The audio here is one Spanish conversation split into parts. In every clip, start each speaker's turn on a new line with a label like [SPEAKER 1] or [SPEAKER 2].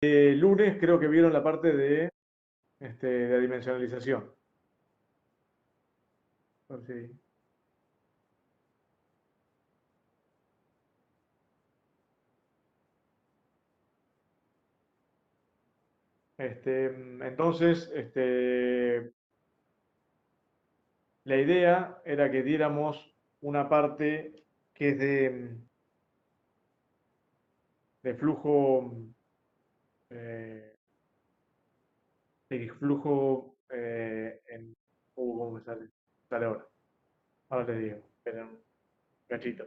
[SPEAKER 1] lunes creo que vieron la parte de dimensionalización. Por si- entonces, la idea era que diéramos una parte que es de flujo, eh, ¿cómo me sale? Sale ahora. Ahora te digo, esperen un cachito.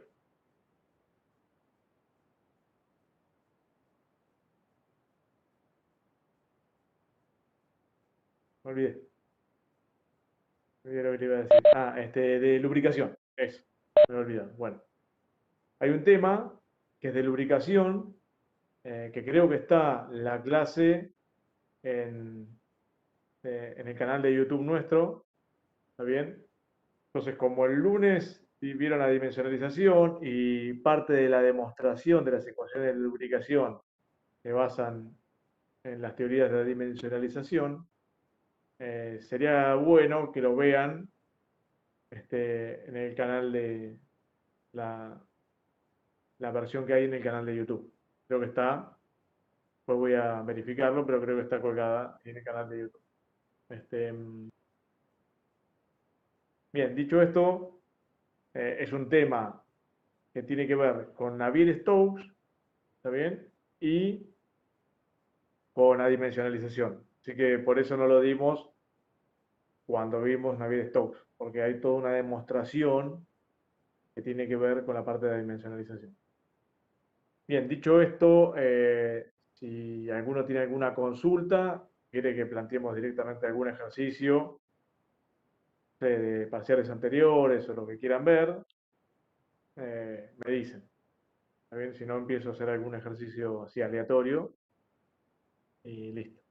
[SPEAKER 1] Me olvidé. Me olvidé lo que te iba a decir. Ah, de lubricación. Eso. Me he olvidado. Bueno, hay un tema que es de lubricación, que creo que está la clase en, en el canal de YouTube nuestro. ¿Está bien? Entonces, como el lunes vieron la dimensionalización y parte de la demostración de las ecuaciones de lubricación se basan en las teorías de la dimensionalización, sería bueno que lo vean en el canal de la, la versión que hay en el canal de YouTube. Creo que está, pues voy a verificarlo, pero creo que está colgada en el canal de YouTube. Este, bien, dicho esto, es un tema que tiene que ver con Navier-Stokes, ¿está bien? Y con la dimensionalización. Así que por eso no lo dimos cuando vimos Navier-Stokes, porque hay toda una demostración que tiene que ver con la parte de la dimensionalización. Bien, dicho esto, si alguno tiene alguna consulta, quiere que planteemos directamente algún ejercicio de parciales anteriores o lo que quieran ver, me dicen. ¿Está bien? Si no, empiezo a hacer algún ejercicio así aleatorio y listo.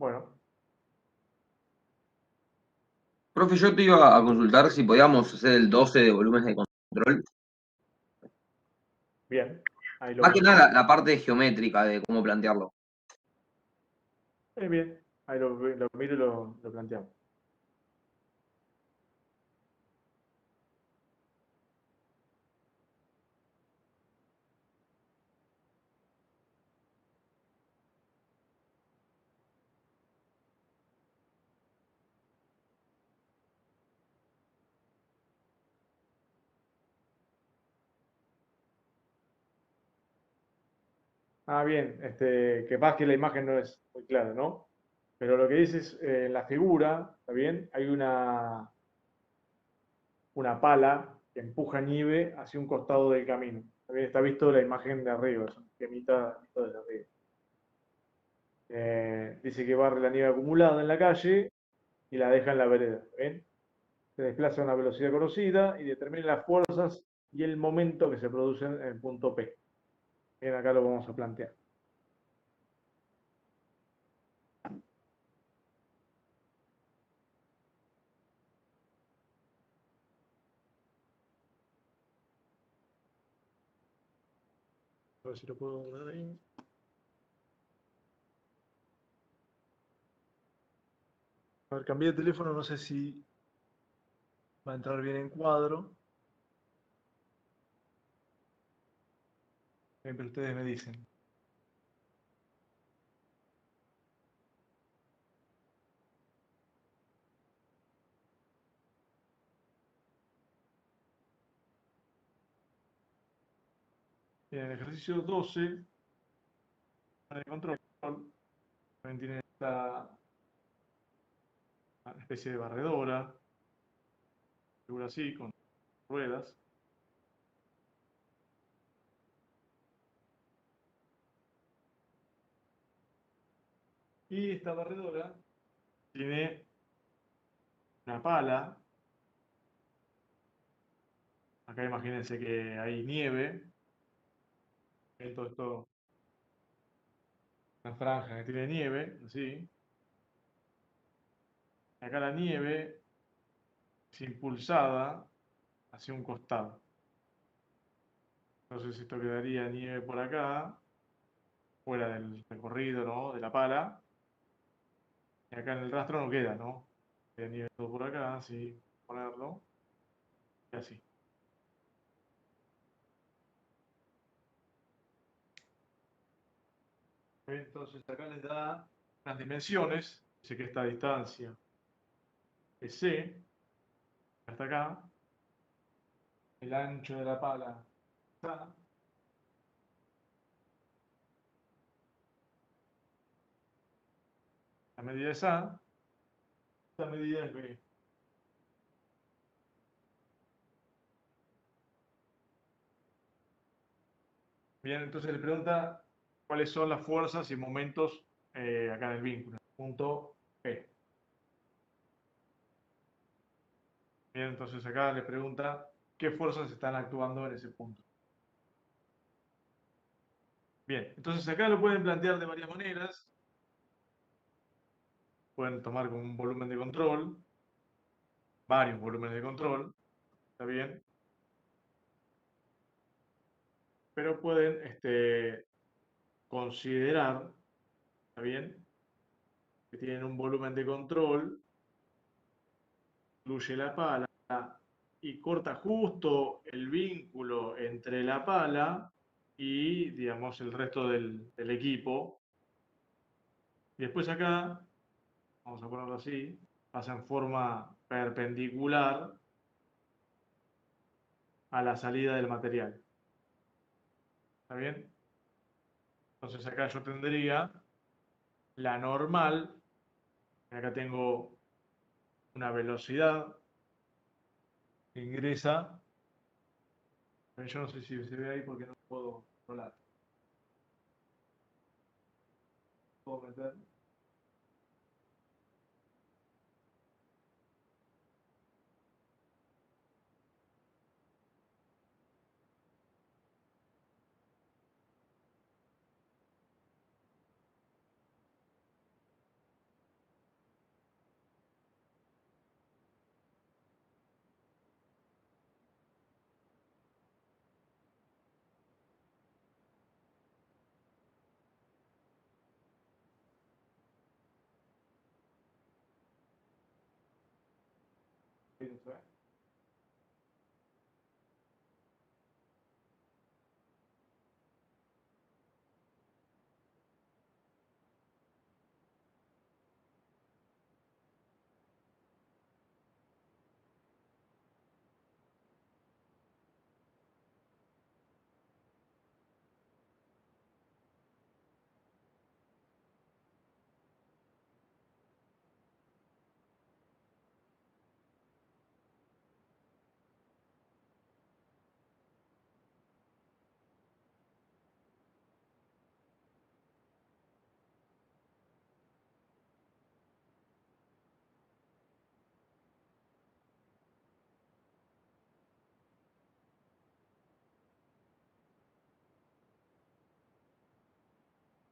[SPEAKER 1] Bueno,
[SPEAKER 2] Profe, yo te iba a consultar si podíamos hacer el 12 de volúmenes de control.
[SPEAKER 1] bien, ahí lo
[SPEAKER 2] Más que
[SPEAKER 1] vemos.
[SPEAKER 2] nada la parte geométrica de cómo plantearlo.
[SPEAKER 1] Bien, ahí lo miro y lo planteamos. Ah, bien, que más que la imagen no es muy clara, ¿no? Pero lo que dices, en la figura, ¿está bien? Hay una pala que empuja nieve hacia un costado del camino. ¿Está bien? Está visto la imagen de arriba, es un esquemita visto desde arriba. Dice que barre la nieve acumulada en la calle y la deja en la vereda. ¿Está bien? Se desplaza a una velocidad conocida y determina las fuerzas y el momento que se producen en el punto P. Bien, acá lo vamos a plantear. A ver si lo puedo ver ahí. A ver, cambié de teléfono, no sé si va a entrar bien en cuadro. Pero ustedes me dicen. En el ejercicio 12, de control, también tiene esta especie de barredora, figura así, con ruedas. Y esta barredora tiene una pala. Acá imagínense que hay nieve. Todo esto, una franja que tiene nieve, así. Acá la nieve es impulsada hacia un costado. Entonces esto quedaría nieve por acá, fuera del recorrido, ¿no? De la pala. Y acá en el rastro no queda, ¿no? Queda nieve todo por acá, así, ponerlo. Y así. Entonces acá les da las dimensiones. Dice que esta distancia es C, hasta acá. El ancho de la pala es A. La medida es A. Esta medida es B. Bien, entonces le pregunta cuáles son las fuerzas y momentos acá en el vínculo. Punto P. Bien, entonces acá le pregunta qué fuerzas están actuando en ese punto. Bien, entonces acá lo pueden plantear de varias maneras. Pueden tomar como un volumen de control, varios volúmenes de control, ¿está bien? Pero pueden considerar, ¿está bien? Que tienen un volumen de control, incluye la pala y corta justo el vínculo entre la pala y, digamos, el resto del equipo. Y después acá, vamos a ponerlo así, pasa en forma perpendicular a la salida del material. ¿Está bien? Entonces acá yo tendría la normal, acá tengo una velocidad que ingresa, yo no sé si se ve ahí porque no puedo controlar. ¿Puedo meter? ¿Sí se ve?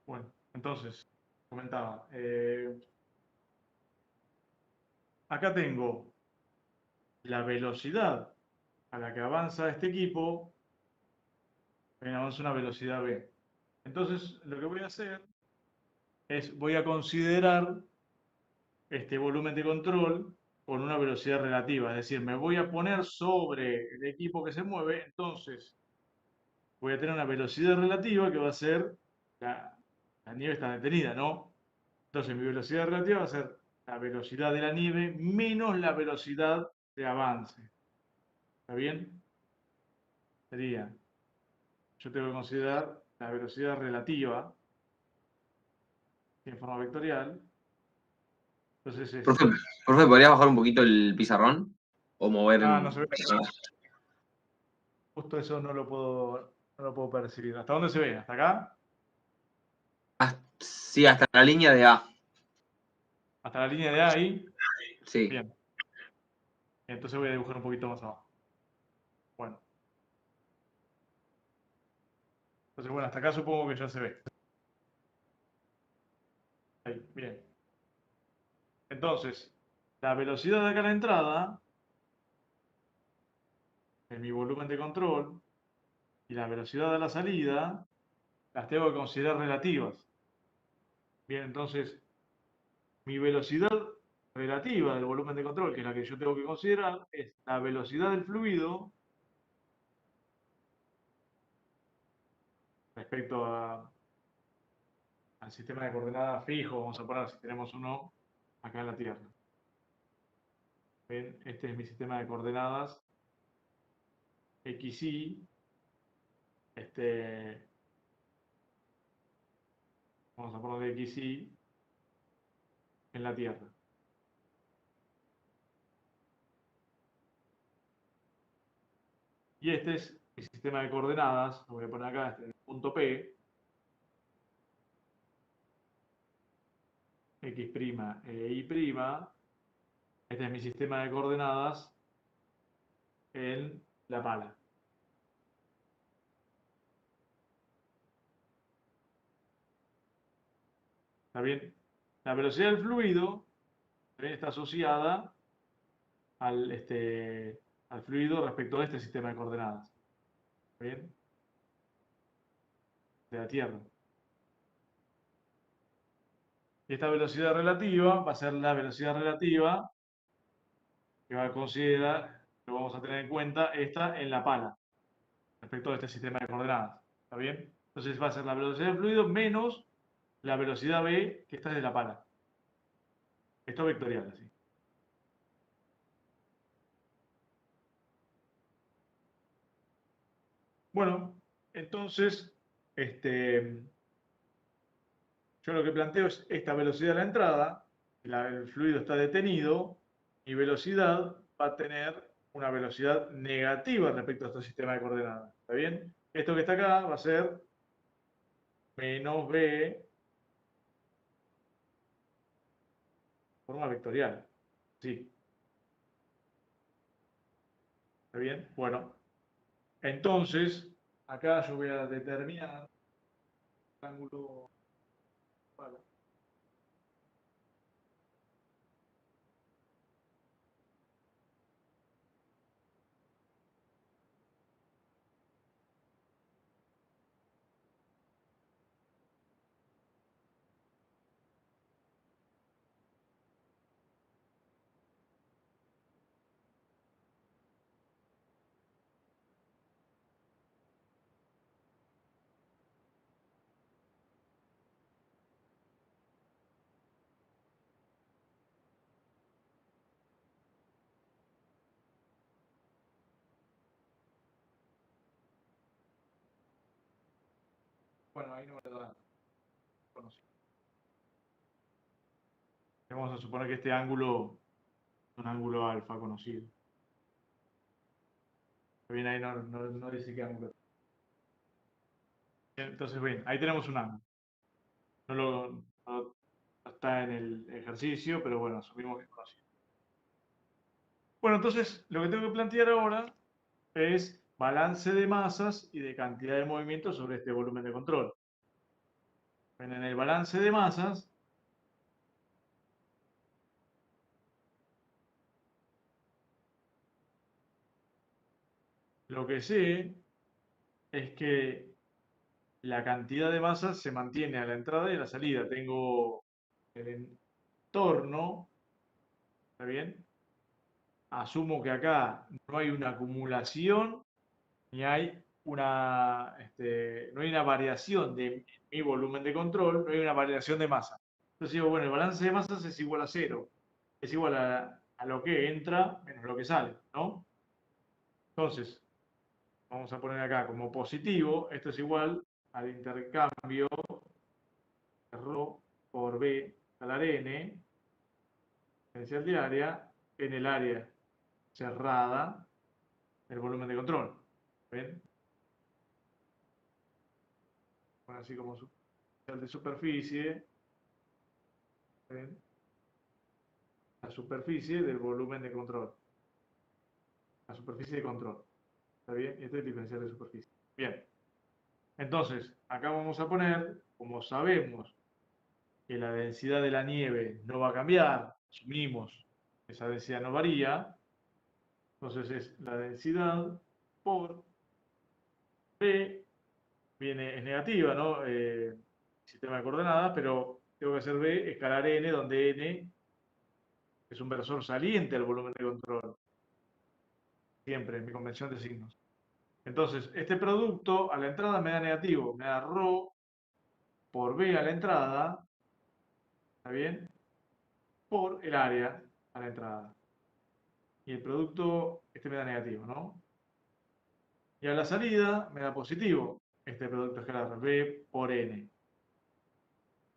[SPEAKER 1] Bueno, entonces, comentaba, acá tengo la velocidad a la que avanza este equipo, avanza una velocidad v. Entonces, lo que voy a hacer es, voy a considerar este volumen de control con una velocidad relativa, es decir, me voy a poner sobre el equipo que se mueve, entonces voy a tener una velocidad relativa que va a ser, la nieve está detenida, ¿no? Entonces mi velocidad relativa va a ser la velocidad de la nieve menos la velocidad de avance. ¿Está bien? Sería, yo tengo que considerar la velocidad relativa en forma vectorial. Entonces es...
[SPEAKER 2] Profe, profe, ¿podrías bajar un poquito el pizarrón? O mover.
[SPEAKER 1] Ah, no se ve. Justo eso no lo puedo percibir. ¿Hasta dónde se ve? ¿Hasta acá?
[SPEAKER 2] Sí, hasta la línea de A.
[SPEAKER 1] ¿Hasta la línea de A ahí?
[SPEAKER 2] Sí.
[SPEAKER 1] Bien. Entonces voy a dibujar un poquito más abajo. Bueno, entonces bueno, hasta acá supongo que ya se ve. Ahí, bien. Entonces, la velocidad de acá a la entrada, de mi volumen de control, y la velocidad de la salida, las tengo que considerar relativas. Bien, entonces, mi velocidad relativa del volumen de control, que es la que yo tengo que considerar, es la velocidad del fluido respecto al sistema de coordenadas fijo, vamos a poner si tenemos uno acá en la Tierra. ¿Ven? Este es mi sistema de coordenadas XY. Vamos a poner XY en la Tierra. Y este es mi sistema de coordenadas, lo voy a poner acá, este es el punto P, X' e Y'. Este es mi sistema de coordenadas en la pala. ¿Está bien? La velocidad del fluido también está asociada al fluido respecto a este sistema de coordenadas. ¿Está bien? De la Tierra. Y esta velocidad relativa va a ser la velocidad relativa que va a considerar, lo vamos a tener en cuenta, esta en la pala, respecto a este sistema de coordenadas. ¿Está bien? Entonces va a ser la velocidad del fluido menos la velocidad v, que esta es de la pala. Esto vectorial, así. Bueno, entonces, yo lo que planteo es esta velocidad de la entrada, el fluido está detenido, mi velocidad va a tener una velocidad negativa respecto a este sistema de coordenadas. ¿Está bien? Esto que está acá va a ser menos v, forma vectorial. Sí, ¿está bien? Bueno, entonces, acá yo voy a determinar el ángulo. Bueno, ahí no me lo da conocido. Vamos a suponer que este ángulo es un ángulo alfa conocido. Bien, ahí no dice qué ángulo. Entonces, bien, ahí tenemos un ángulo. No está en el ejercicio, pero bueno, asumimos que es conocido. Bueno, entonces lo que tengo que plantear ahora es balance de masas y de cantidad de movimiento sobre este volumen de control. En el balance de masas, lo que sé es que la cantidad de masas se mantiene a la entrada y a la salida. Tengo el entorno, ¿está bien? Asumo que acá no hay una acumulación ni hay no hay una variación de mi volumen de control, no hay una variación de masa. Entonces digo, bueno, el balance de masas es igual a cero, es igual a lo que entra menos lo que sale, ¿no? Entonces, vamos a poner acá como positivo, esto es igual al intercambio de ρ por b escalar n, potencial de área, en el área cerrada del volumen de control. ¿Ven? Bueno, así como potencial de superficie, ¿ven? La superficie del volumen de control. la superficie de control. ¿Está bien? Este es el diferencial de superficie. Bien. Entonces, acá vamos a poner, como sabemos que la densidad de la nieve no va a cambiar, asumimos que esa densidad no varía, entonces es la densidad por B, es negativa, ¿no? Sistema de coordenadas, pero tengo que hacer B escalar n, donde n es un versor saliente al volumen de control. Siempre, en mi convención de signos. Entonces, este producto a la entrada me da negativo, me da ρ por B a la entrada, ¿está bien? Por el área a la entrada. Y el producto, este me da negativo, ¿no? Y a la salida me da positivo, este producto escalar, B por N.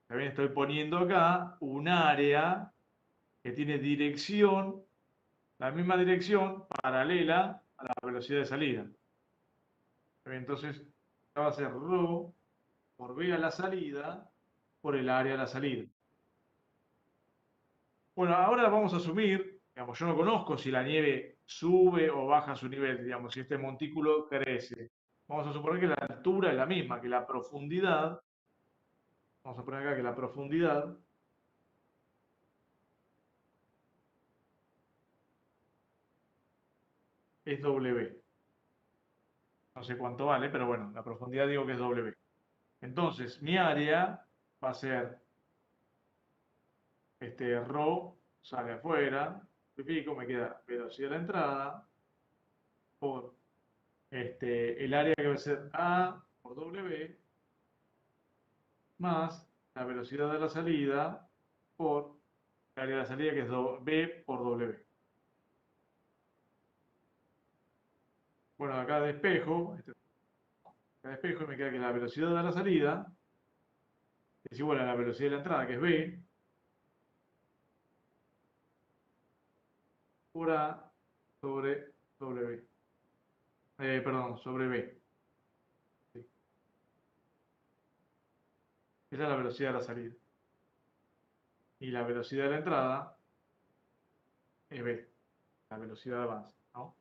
[SPEAKER 1] ¿Está bien? Estoy poniendo acá un área que tiene dirección, la misma dirección paralela a la velocidad de salida. ¿Está bien? Entonces, acá va a ser ρ por B a la salida por el área a la salida. Bueno, ahora vamos a asumir, digamos, yo no conozco si la nieve sube o baja su nivel, digamos, si este montículo crece. Vamos a suponer que la altura es la misma, que la profundidad, vamos a poner acá que la profundidad es W. No sé cuánto vale, pero bueno, la profundidad digo que es W. Entonces, mi área va a ser, ρ sale afuera, y pico, me queda velocidad de la entrada por el área que va a ser A por W más la velocidad de la salida por el área de la salida que es B por W. Bueno, acá despejo, acá despejo y me queda que la velocidad de la salida es igual a la velocidad de la entrada, que es B, por A sobre W. Perdón, sobre B. Sí. Esa es la velocidad de la salida. Y la velocidad de la entrada es B, la velocidad de avance, ¿no?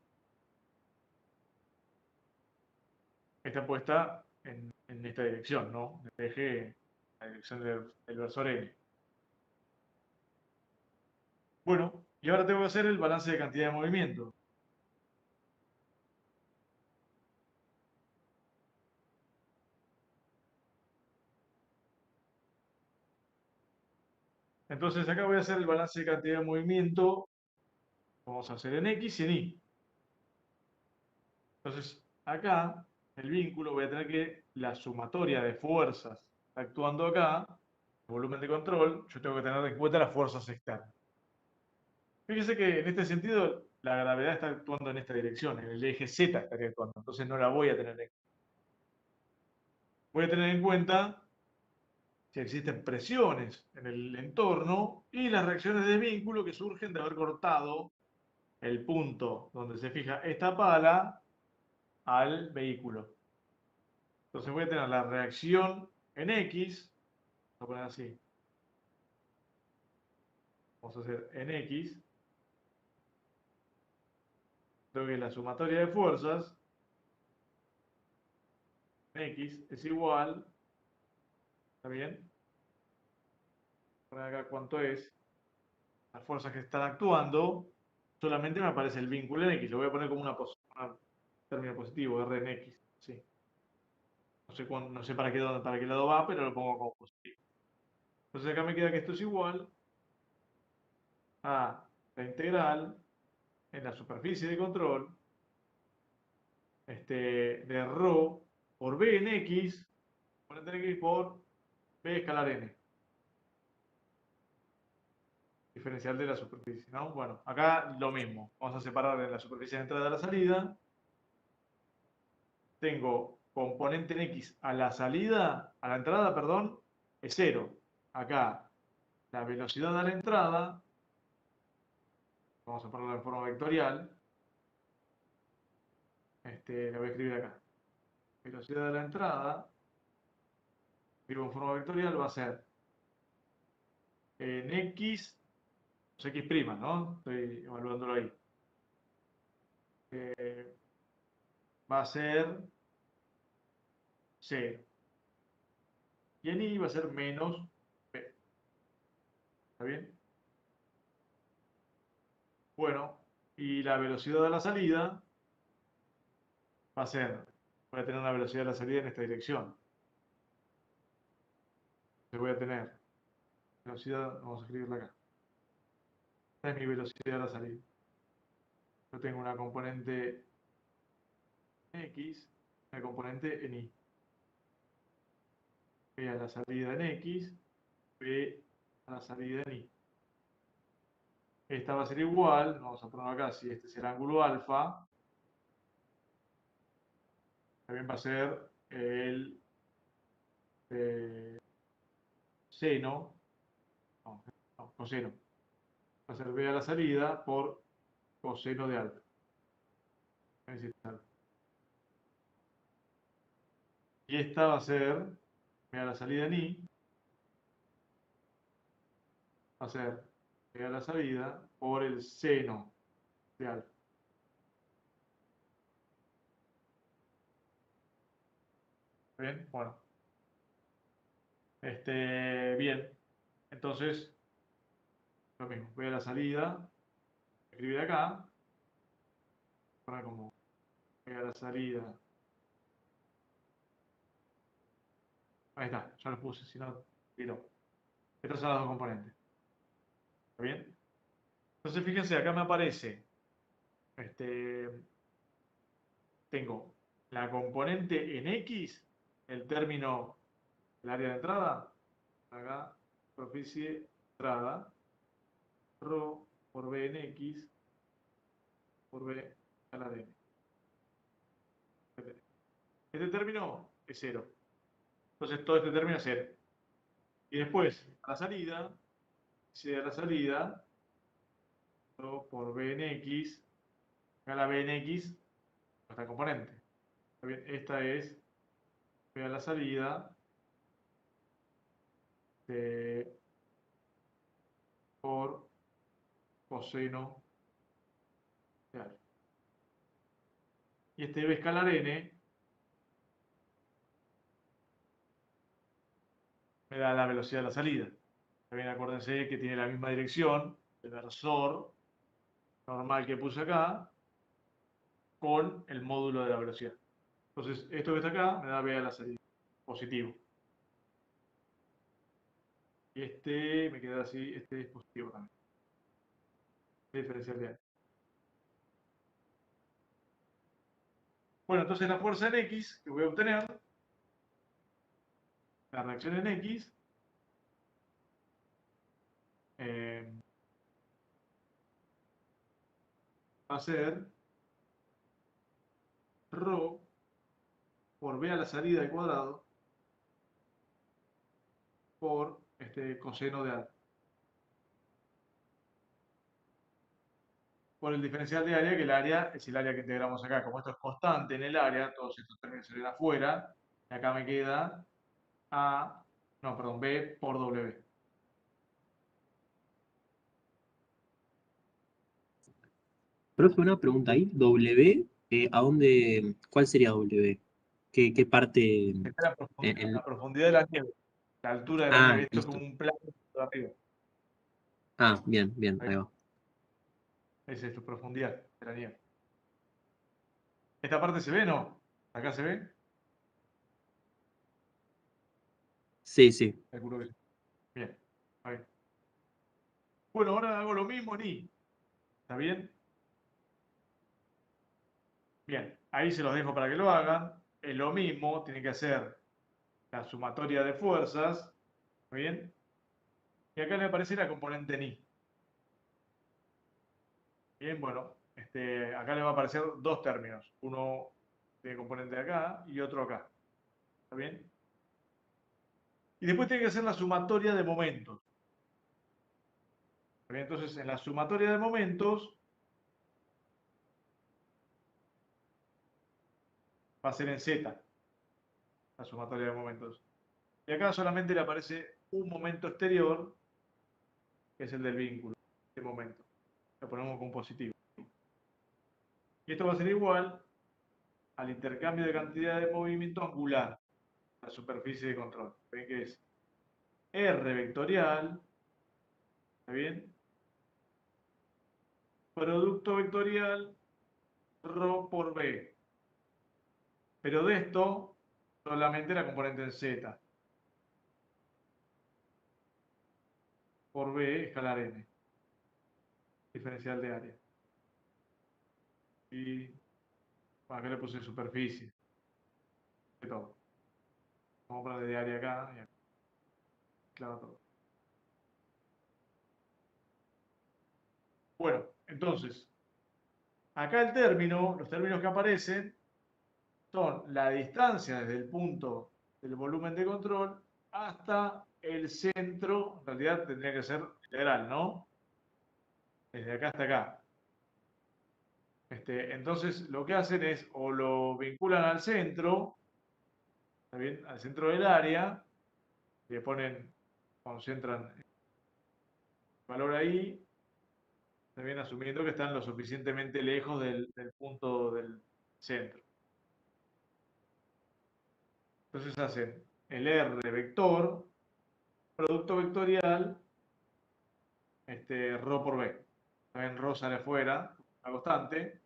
[SPEAKER 1] Está puesta en esta dirección, ¿no? El eje, la dirección del versor N. Bueno, y ahora tengo que hacer el balance de cantidad de movimiento. Entonces acá voy a hacer el balance de cantidad de movimiento. Vamos a hacer en X y en Y. Entonces acá, el vínculo, voy a tener que la sumatoria de fuerzas actuando acá, el volumen de control, yo tengo que tener en cuenta las fuerzas externas. Fíjese que en este sentido la gravedad está actuando en esta dirección, en el eje Z estaría actuando, entonces no la voy a tener en cuenta. Voy a tener en cuenta si existen presiones en el entorno y las reacciones de vínculo que surgen de haber cortado el punto donde se fija esta pala al vehículo. Entonces voy a tener la reacción en X, voy a poner así, vamos a hacer en X, tengo que la sumatoria de fuerzas en X es igual, ¿está bien? Poner acá cuánto es, las fuerzas que están actuando, solamente me aparece el vínculo en X, lo voy a poner como una término positivo, R en X, sí. No sé para qué lado va, pero lo pongo como positivo. Entonces acá me queda que esto es igual a la integral en la superficie de control de ρ por B en X, por X por B escalar N. Diferencial de la superficie, ¿no? Bueno, acá lo mismo. Vamos a separar en la superficie de entrada y la salida. Tengo componente en X a la salida, a la entrada, perdón, es 0. Acá la velocidad a la entrada, vamos a ponerlo en forma vectorial, la voy a escribir acá. Velocidad de la entrada, escribo en forma vectorial, va a ser en X, X', ¿no? Estoy evaluándolo ahí. va a ser 0. Y en I va a ser menos B. ¿Está bien? Bueno, y la velocidad de la salida va a ser, voy a tener una velocidad de la salida en esta dirección. Entonces voy a tener velocidad, vamos a escribirla acá. Esta es mi velocidad de la salida. Yo tengo una componente en X, una componente en Y. B a la salida en X, B a la salida en Y. Esta va a ser igual, vamos a ponerlo acá, si este es el ángulo alfa, también va a ser el seno, no, coseno. Va a ser B a la salida por coseno de alfa. Y esta va a ser B a la salida en I, va a ser B a la salida por el seno de alfa. ¿Bien? Bueno. Bien. Entonces, lo mismo. B a la salida, escribir acá, para como B a la salida. Ahí está, ya lo puse, si no, tiró. Estos son los dos componentes. ¿Está bien? Entonces, fíjense, acá me aparece, tengo la componente en X, el término, el área de entrada, acá, superficie, entrada, ρ por B en X, por B a la D. Este término es 0. Entonces, todo este término es 0. Y después, a la salida, si a la salida, ρ por B en X, acá la B en X, nuestra componente. ¿Está bien? Esta es B a la salida por coseno de alfa. Y este B escalar n me da la velocidad de la salida. También acuérdense que tiene la misma dirección, el versor normal que puse acá, con el módulo de la velocidad. Entonces, esto que está acá me da B a la salida, positivo. Y este me queda así, este es positivo también. Diferencial de área. Bueno, entonces la fuerza en X que voy a obtener, la reacción en X, va a ser ρ por B a la salida al cuadrado por este coseno de alfa. Por el diferencial de área, que el área es el área que integramos acá. Como esto es constante en el área, todos estos términos se ven afuera, y acá me queda A, no, perdón, B por W.
[SPEAKER 3] Profe, una pregunta ahí. W, ¿a dónde, cuál sería W? ¿Qué parte?
[SPEAKER 1] Esta es la profundidad de la nieve, la altura de la
[SPEAKER 3] Ah,
[SPEAKER 1] nieve. Esto es como
[SPEAKER 3] listo.
[SPEAKER 1] un plano de arriba.
[SPEAKER 3] Ah, bien, bien,
[SPEAKER 1] Ahí.
[SPEAKER 3] ahí va.
[SPEAKER 1] Esa es tu profundidad de la nieve. ¿Esta parte se ve, no? ¿Acá se ve?
[SPEAKER 3] Sí, sí.
[SPEAKER 1] Calculo que sí. Bien. Ahí. Bueno, ahora hago lo mismo en I. ¿Está bien? Bien. Ahí se los dejo para que lo hagan. Es lo mismo, tienen que hacer la sumatoria de fuerzas. ¿Está bien? Y acá le aparece la componente en I. Bien, bueno, acá le va a aparecer dos términos. Uno de componente acá y otro acá. ¿Está bien? Y después tiene que hacer la sumatoria de momentos. ¿Está bien? Entonces, en la sumatoria de momentos va a ser en Z, la sumatoria de momentos. Y acá solamente le aparece un momento exterior, que es el del vínculo, este momento. Lo ponemos como positivo. Y Esto va a ser igual al intercambio de cantidad de movimiento angular, la superficie de control. ¿Ven que es R vectorial? ¿Está bien? Producto vectorial ρ por B. Pero de esto, solamente la componente en Z. Por B escalar N. Diferencial de área. Y acá le puse superficie. De todo. Vamos a poner de área acá. Y acá. Claro, todo. Bueno, entonces, acá el término, los términos que aparecen son la distancia desde el punto del volumen de control hasta el centro, en realidad tendría que ser integral, ¿no? Desde acá hasta acá. Entonces lo que hacen es o lo vinculan al centro, ¿está bien? Al centro del área, y le ponen, concentran el valor ahí, ¿está bien? Asumiendo que están lo suficientemente lejos del punto del centro. Entonces hacen el R vector, producto vectorial, ρ por B. También ρ sale afuera, la constante.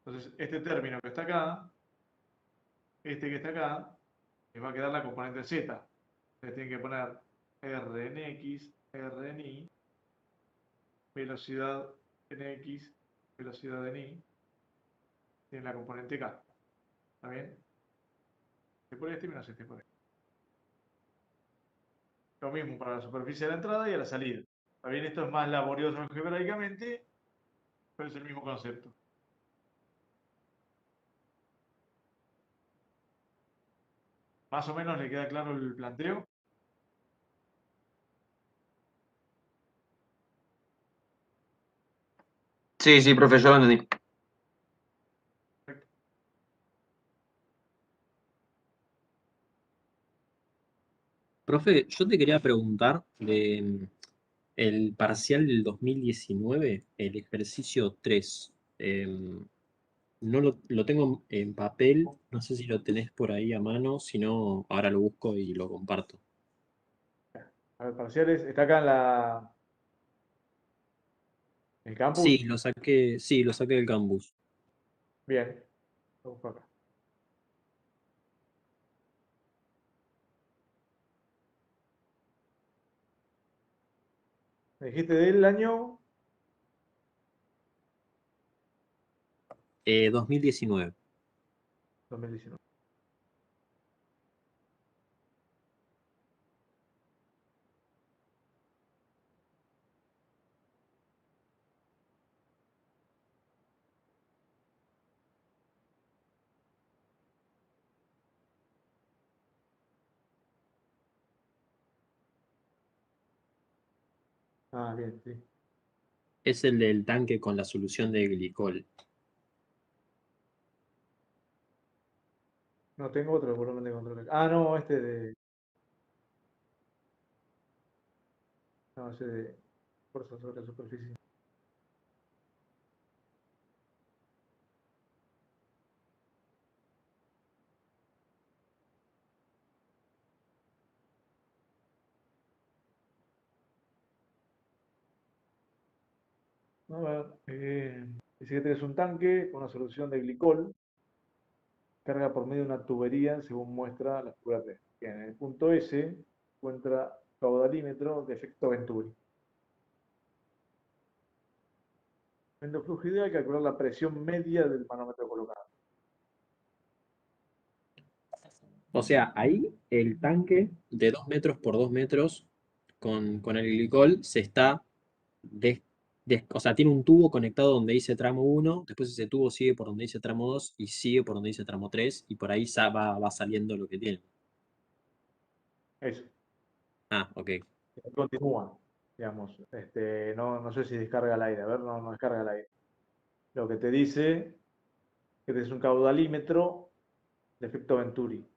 [SPEAKER 1] Entonces este término que está acá, este que está acá, les va a quedar la componente Z. Ustedes tienen que poner R en X, R en Y, velocidad en X, velocidad en Y, tienen la componente K. ¿Está bien? Este por este menos este por este. Lo mismo para la superficie de la entrada y a la salida. ¿Está bien? Esto es más laborioso algebraicamente, pero es el mismo concepto. Más o menos le queda claro el planteo.
[SPEAKER 2] Sí, sí, profe, yo lo entendí.
[SPEAKER 3] Profe, yo te quería preguntar de el parcial del 2019, el ejercicio 3. No lo tengo en papel, no sé si lo tenés por ahí a mano, si no, ahora lo busco y lo comparto.
[SPEAKER 1] A ver, parciales, está acá en el campus.
[SPEAKER 3] Sí, lo saqué del campus.
[SPEAKER 1] Bien, lo busco acá. Me dijiste del año
[SPEAKER 3] 2019.
[SPEAKER 1] 2019. Ah, bien, sí.
[SPEAKER 3] Es el del tanque con la solución de glicol.
[SPEAKER 1] No tengo otro volumen de control. Ah, no, este de. No, ese de fuerza sobre la superficie. A ver, dice que tienes un tanque con una solución de glicol, carga por medio de una tubería, según muestra la figura 3. Bien, en el punto S encuentra caudalímetro de efecto Venturi. Endoflujo ideal, calcular la presión media del manómetro colocado.
[SPEAKER 3] O sea, ahí el tanque de 2 metros por 2 metros con el glicol se está, o sea, tiene un tubo conectado donde dice tramo 1, después ese tubo sigue por donde dice tramo 2 y sigue por donde dice tramo 3 y por ahí va saliendo lo que tiene.
[SPEAKER 1] Eso.
[SPEAKER 3] Ah, ok.
[SPEAKER 1] Continúa, digamos. No sé si descarga el aire. A ver, no descarga el aire. Lo que te dice que es un caudalímetro de efecto Venturi.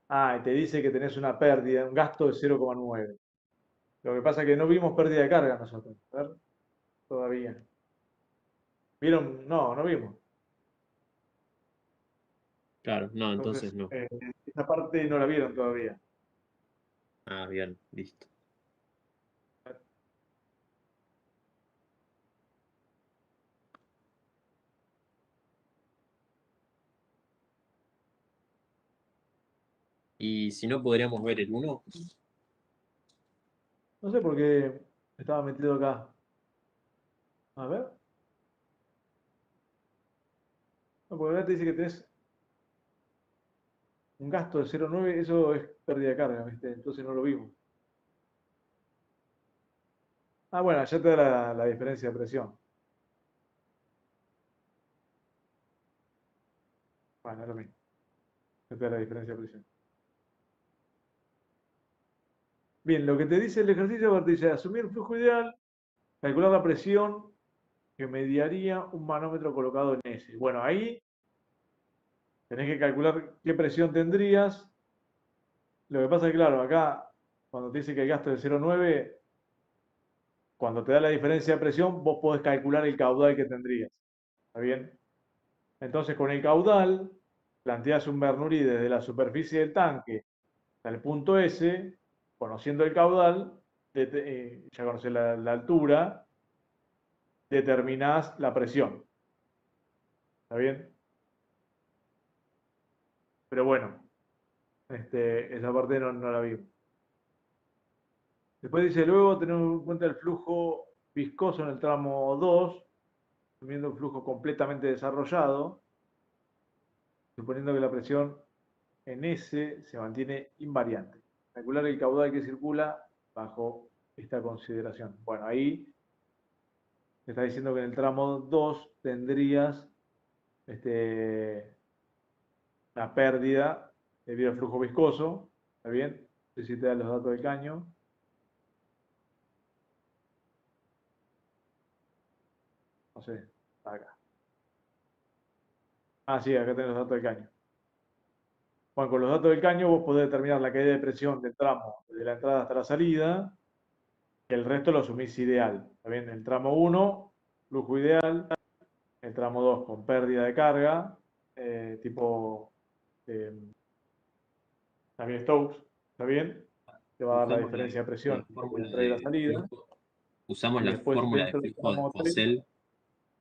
[SPEAKER 1] Ah, y te dice que tenés una pérdida, un gasto de 0,9. Lo que pasa es que no vimos pérdida de carga nosotros. A ver, todavía. ¿Vieron? No, no vimos.
[SPEAKER 3] Claro, no, entonces
[SPEAKER 1] Entonces,
[SPEAKER 3] no.
[SPEAKER 1] esa parte no la vieron todavía.
[SPEAKER 3] Ah, bien, listo. Y si no, podríamos ver el 1.
[SPEAKER 1] No sé por qué estaba metido acá. A ver. No, porque acá te dice que tenés un gasto de 0,9, eso es pérdida de carga, ¿viste? Entonces no lo vimos. Ah, bueno, ya te da la diferencia de presión. Bueno, es lo mismo. Ya te da la diferencia de presión. Bien, lo que te dice el ejercicio, te dice asumir el flujo ideal, calcular la presión que mediaría un manómetro colocado en S. Bueno, ahí tenés que calcular qué presión tendrías. Lo que pasa es que, claro, acá, cuando te dice que el gasto es de 0,9, cuando te da la diferencia de presión, vos podés calcular el caudal que tendrías. ¿Está bien? Entonces, con el caudal, planteas un Bernoulli desde la superficie del tanque hasta el punto S, conociendo el caudal, ya conoces la altura, determinás la presión. ¿Está bien? Pero bueno, esa parte no la vi. Después dice, luego tener en cuenta el flujo viscoso en el tramo 2, asumiendo un flujo completamente desarrollado, suponiendo que la presión en S se mantiene invariante. Calcular el caudal que circula bajo esta consideración. Bueno, ahí te está diciendo que en el tramo 2 tendrías la pérdida debido al flujo viscoso. ¿Está bien? No sé si te dan los datos del caño. No sé, acá. Ah, sí, acá tenés los datos del caño. Bueno, con los datos del caño vos podés determinar la caída de presión del tramo desde la entrada hasta la salida, y el resto lo asumís ideal. ¿Está bien? El tramo 1, flujo ideal. El tramo 2 con pérdida de carga, tipo eh, Navier-Stokes, ¿está bien? Te va a dar la
[SPEAKER 3] Usamos
[SPEAKER 1] diferencia de presión
[SPEAKER 3] la
[SPEAKER 1] de la
[SPEAKER 3] fórmula
[SPEAKER 1] entrada y la
[SPEAKER 3] de
[SPEAKER 1] salida.
[SPEAKER 3] flujo. Usamos
[SPEAKER 1] Y
[SPEAKER 3] la
[SPEAKER 1] después
[SPEAKER 3] fórmula de
[SPEAKER 1] dentro del
[SPEAKER 3] flujo de
[SPEAKER 1] tramo 3,
[SPEAKER 3] Poiseuille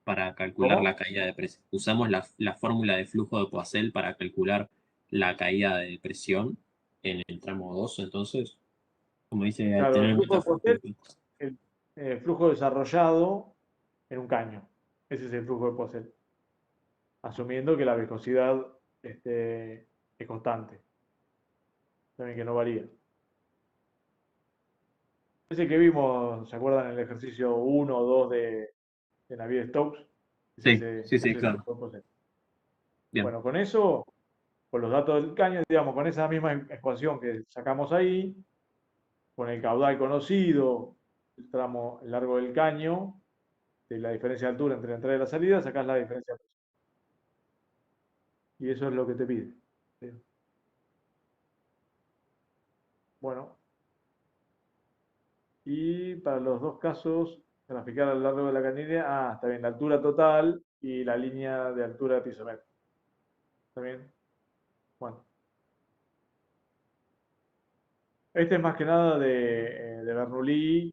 [SPEAKER 3] para calcular la
[SPEAKER 1] ¿cómo?
[SPEAKER 3] caída de presión. Usamos la fórmula de flujo de Poiseuille para calcular la caída de presión en el tramo 2. Entonces, como dice, al
[SPEAKER 1] Claro,
[SPEAKER 3] tener
[SPEAKER 1] el
[SPEAKER 3] en
[SPEAKER 1] flujo
[SPEAKER 3] cuenta
[SPEAKER 1] de Poiseuille, el flujo desarrollado en un caño. Ese es el flujo de Poiseuille. Asumiendo que la viscosidad es constante. También que no varía. Ese que vimos, ¿se acuerdan en el ejercicio 1 o 2 de Navier-Stokes?
[SPEAKER 3] Sí, sí,
[SPEAKER 1] Ese
[SPEAKER 3] sí,
[SPEAKER 1] es el
[SPEAKER 3] claro.
[SPEAKER 1] flujo de Poiseuille.
[SPEAKER 3] Bien.
[SPEAKER 1] Bueno, con eso, con los datos del caño, digamos, con esa misma ecuación que sacamos ahí, con el caudal conocido, el tramo largo del caño, de la diferencia de altura entre la entrada y la salida, sacás la diferencia de presión. Y eso es lo que te pide. ¿Sí? Bueno, y para los dos casos, graficar a lo largo de la canilla, está bien, la altura total y la línea de altura de pisometro. ¿Está bien? Bueno. Este es más que nada de Bernoulli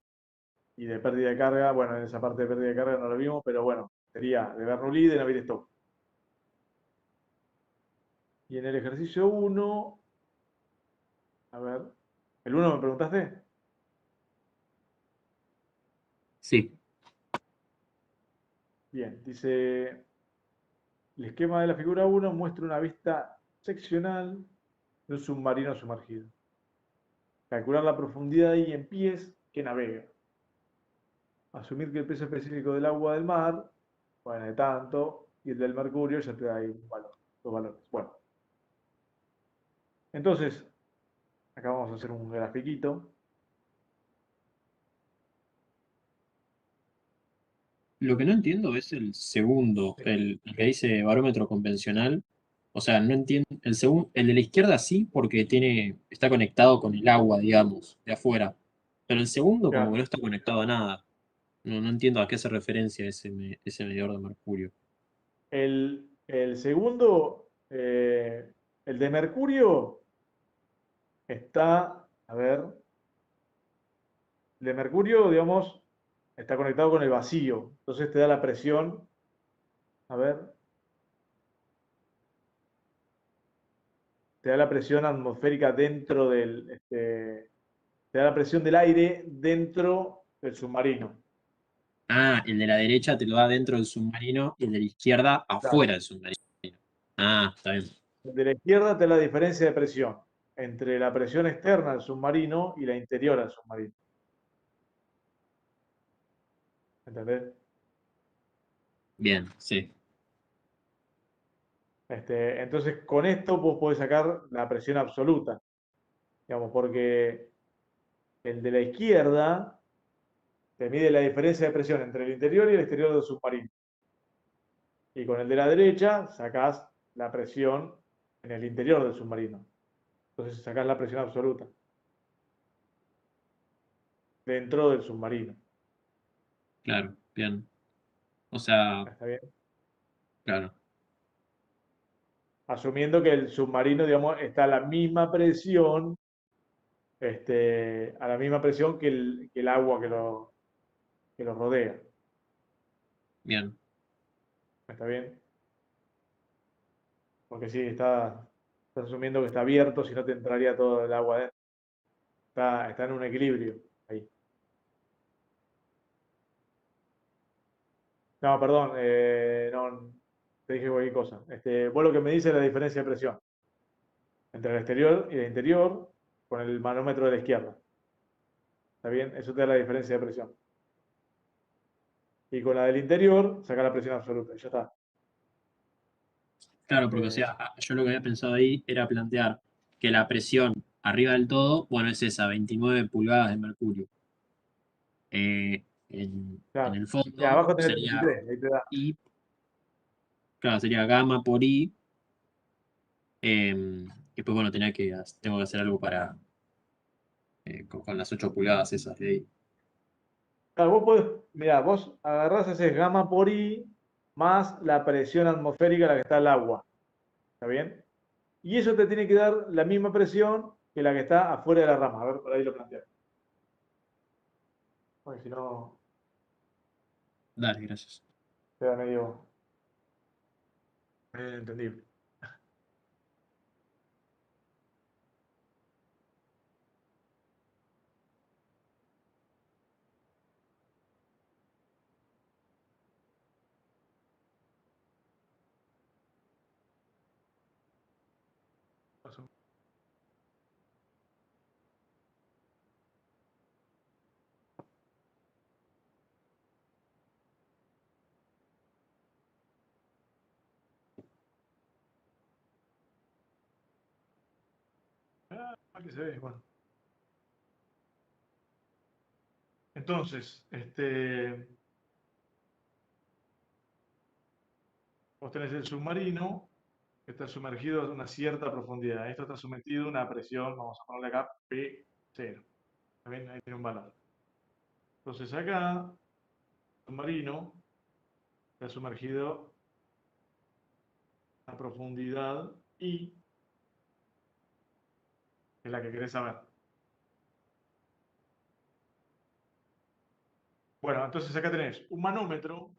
[SPEAKER 1] y de pérdida de carga. Bueno, en esa parte de pérdida de carga no lo vimos, pero bueno, sería de Bernoulli y de Navier-Stokes. Y en el ejercicio 1, a ver, ¿el 1 me preguntaste?
[SPEAKER 3] Sí.
[SPEAKER 1] Bien, dice, el esquema de la figura 1 muestra una vista seccional de un submarino sumergido. Calcular la profundidad y en pies que navega. Asumir que el peso específico del agua del mar, bueno, de tanto, y el del mercurio ya te da ahí un valor, dos valores. Bueno, entonces, acá vamos a hacer un grafiquito.
[SPEAKER 3] Lo que no entiendo es el segundo, el que dice barómetro convencional. O sea, no entiendo. El de la izquierda sí, porque está conectado con el agua, digamos, de afuera. Pero el segundo como que
[SPEAKER 1] Claro.
[SPEAKER 3] no está conectado a nada. No, no entiendo a qué hace referencia ese medidor de mercurio.
[SPEAKER 1] El segundo, el de mercurio, está, a ver, el de mercurio, digamos, está conectado con el vacío. Entonces te da la presión, a ver, te da la presión atmosférica dentro te da la presión del aire dentro del submarino.
[SPEAKER 3] Ah, el de la derecha te lo da dentro del submarino y el de la izquierda
[SPEAKER 1] Claro.
[SPEAKER 3] afuera del submarino. Ah, está bien.
[SPEAKER 1] El de la izquierda te da la diferencia de presión entre la presión externa del submarino y la interior del submarino. ¿Entendés?
[SPEAKER 3] Bien, sí.
[SPEAKER 1] Entonces, con esto vos podés sacar la presión absoluta, digamos, porque el de la izquierda te mide la diferencia de presión entre el interior y el exterior del submarino. Y con el de la derecha sacás la presión en el interior del submarino. Entonces sacás la presión absoluta dentro del submarino.
[SPEAKER 3] Claro, bien. O sea,
[SPEAKER 1] ¿Está bien?
[SPEAKER 3] claro,
[SPEAKER 1] Asumiendo que el submarino, digamos, está a la misma presión, a la misma presión que el agua que lo rodea.
[SPEAKER 3] bien.
[SPEAKER 1] ¿Está bien? Porque sí, estás asumiendo que está abierto, si no te entraría todo el agua adentro. Está en un equilibrio ahí. No, perdón, no, te dije cualquier cosa. Vos lo que me dices es la diferencia de presión entre el exterior y el interior con el manómetro de la izquierda. ¿Está bien? Eso te da la diferencia de presión. Y con la del interior, saca la presión absoluta. Y ya está.
[SPEAKER 3] Claro, porque o sea, yo lo que había pensado ahí era plantear que la presión arriba del todo, bueno, es esa, 29 pulgadas de mercurio. En
[SPEAKER 1] Claro.
[SPEAKER 3] el
[SPEAKER 1] Y
[SPEAKER 3] fondo
[SPEAKER 1] abajo tenés
[SPEAKER 3] sería
[SPEAKER 1] 33, ahí te da.
[SPEAKER 3] I, claro, sería gamma por I. Después, bueno, tengo que hacer algo para con las 8 pulgadas esas de ahí.
[SPEAKER 1] Claro, vos podés, mirá, vos agarrás ese gamma por I más la presión atmosférica a la que está el agua. ¿Está bien? Y eso te tiene que dar la misma presión que la que está afuera de la rama. A ver, por ahí lo planteo. Porque si no,
[SPEAKER 3] Dale, gracias.
[SPEAKER 1] queda medio entendible. Que se ve, bueno. Entonces, vos tenés el submarino que está sumergido a una cierta profundidad. Esto está sometido a una presión, vamos a ponerle acá, P0. ¿También? Ahí tiene un valor. Entonces acá, el submarino está sumergido a profundidad I, que es la que querés saber. Bueno, entonces acá tenés un manómetro.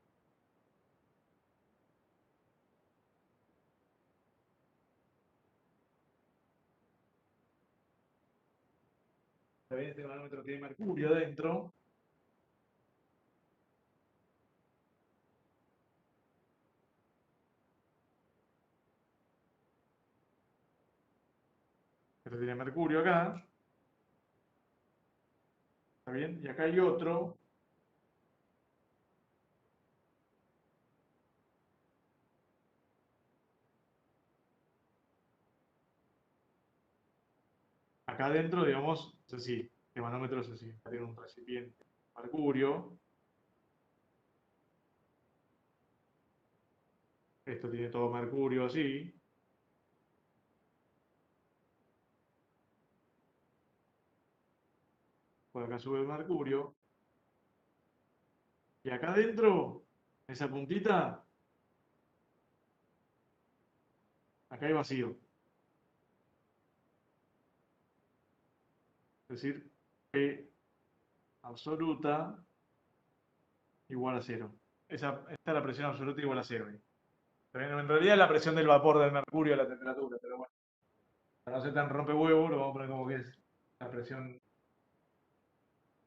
[SPEAKER 1] Este manómetro tiene mercurio dentro. Este tiene mercurio acá. ¿Está bien? Y acá hay otro. Acá adentro, digamos, es así. Este manómetro es así. Acá tiene un recipiente. Mercurio. Esto tiene todo mercurio así. Por acá sube el mercurio. Y acá adentro, esa puntita, acá hay vacío. Es decir, P absoluta igual a 0. Esta es la presión absoluta igual a 0. En realidad es la presión del vapor del mercurio a la temperatura, pero bueno, para no ser tan rompehuevo, lo vamos a poner como que es la presión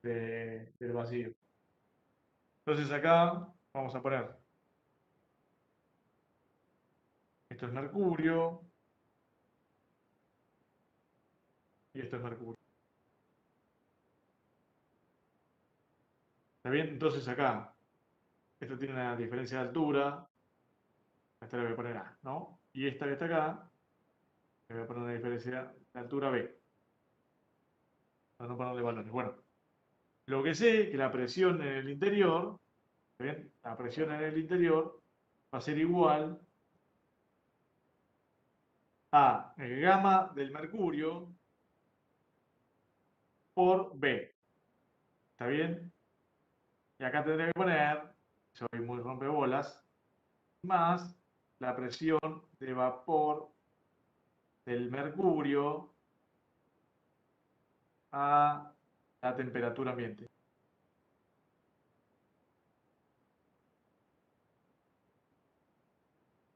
[SPEAKER 1] del vacío. Entonces acá vamos a poner, esto es mercurio, y esto es mercurio. ¿Está bien? Entonces acá, esto tiene una diferencia de altura, esta le voy a poner A, ¿no? Y esta que está acá, le voy a poner una diferencia de altura B, para no ponerle valores. Bueno, lo que sé es que la presión en el interior, ¿está bien? La presión en el interior va a ser igual a gamma del mercurio por B. ¿Está bien? Y acá tendré que poner, soy muy rompebolas, más la presión de vapor del mercurio a la temperatura ambiente.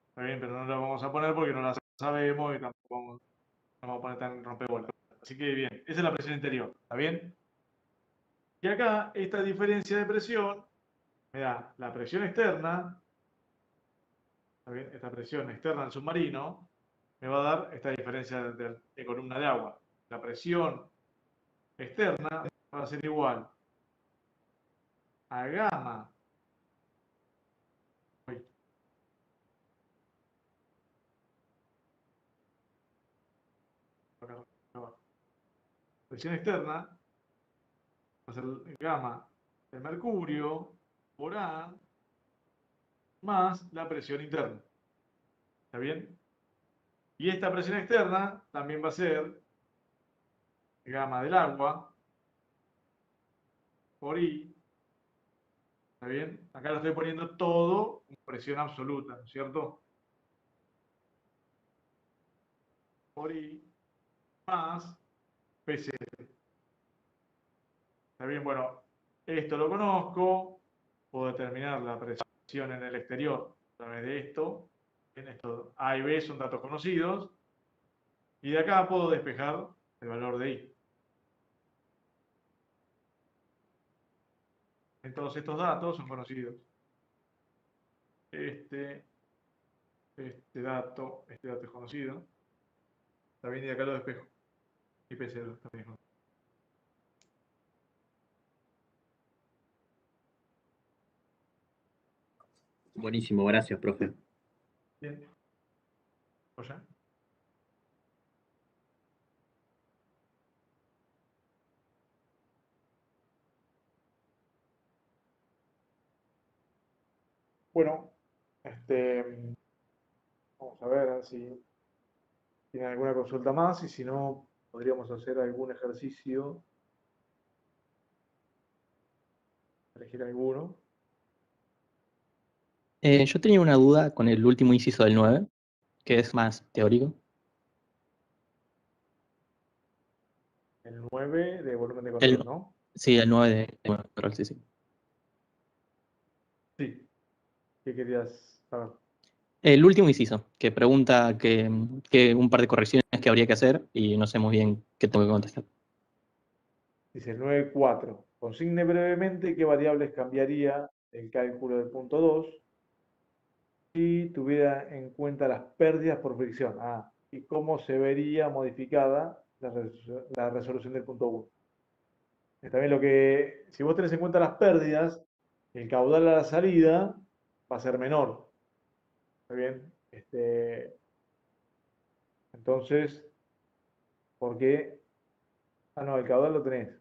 [SPEAKER 1] Está bien, pero no la vamos a poner porque no la sabemos y tampoco no vamos a poner tan rompebolas. Así que bien, esa es la presión interior. ¿Está bien? Y acá, esta diferencia de presión me da la presión externa, ¿está bien? Esta presión externa del submarino me va a dar esta diferencia de columna de agua. La presión externa va a ser igual a gamma. Uy, acá abajo. Presión externa va a ser gamma del mercurio por A más la presión interna. ¿Está bien? Y esta presión externa también va a ser gamma del agua por I. ¿Está bien? Acá lo estoy poniendo todo en presión absoluta, ¿no es cierto? Por I más PC. ¿Está bien? Bueno, esto lo conozco. Puedo determinar la presión en el exterior a través de esto. En esto A y B son datos conocidos. Y de acá puedo despejar el valor de I. Entonces estos datos son conocidos. Este dato es conocido. Está bien, y de acá lo despejo. Y PC2 también es conocido.
[SPEAKER 3] Buenísimo, gracias, profe.
[SPEAKER 1] Bien. ¿Oye? Bueno, vamos a ver si tienen alguna consulta más y si no, podríamos hacer algún ejercicio, elegir alguno.
[SPEAKER 4] Yo tenía una duda con el último inciso del 9, que es más teórico.
[SPEAKER 1] El 9 de volumen de
[SPEAKER 4] El,
[SPEAKER 1] control, ¿no?
[SPEAKER 4] sí, el 9 de control, sí, sí.
[SPEAKER 1] Sí. ¿Qué querías saber?
[SPEAKER 4] El último inciso, que pregunta que un par de correcciones que habría que hacer y no sé muy bien qué tengo que contestar.
[SPEAKER 1] Dice el 9.4. Consigne brevemente qué variables cambiaría el cálculo del punto 2 si tuviera en cuenta las pérdidas por fricción. Y cómo se vería modificada la resolución del punto 1. También si vos tenés en cuenta las pérdidas, el caudal a la salida va a ser menor. ¿Está bien? Entonces, ¿por qué? No, el caudal lo tenés.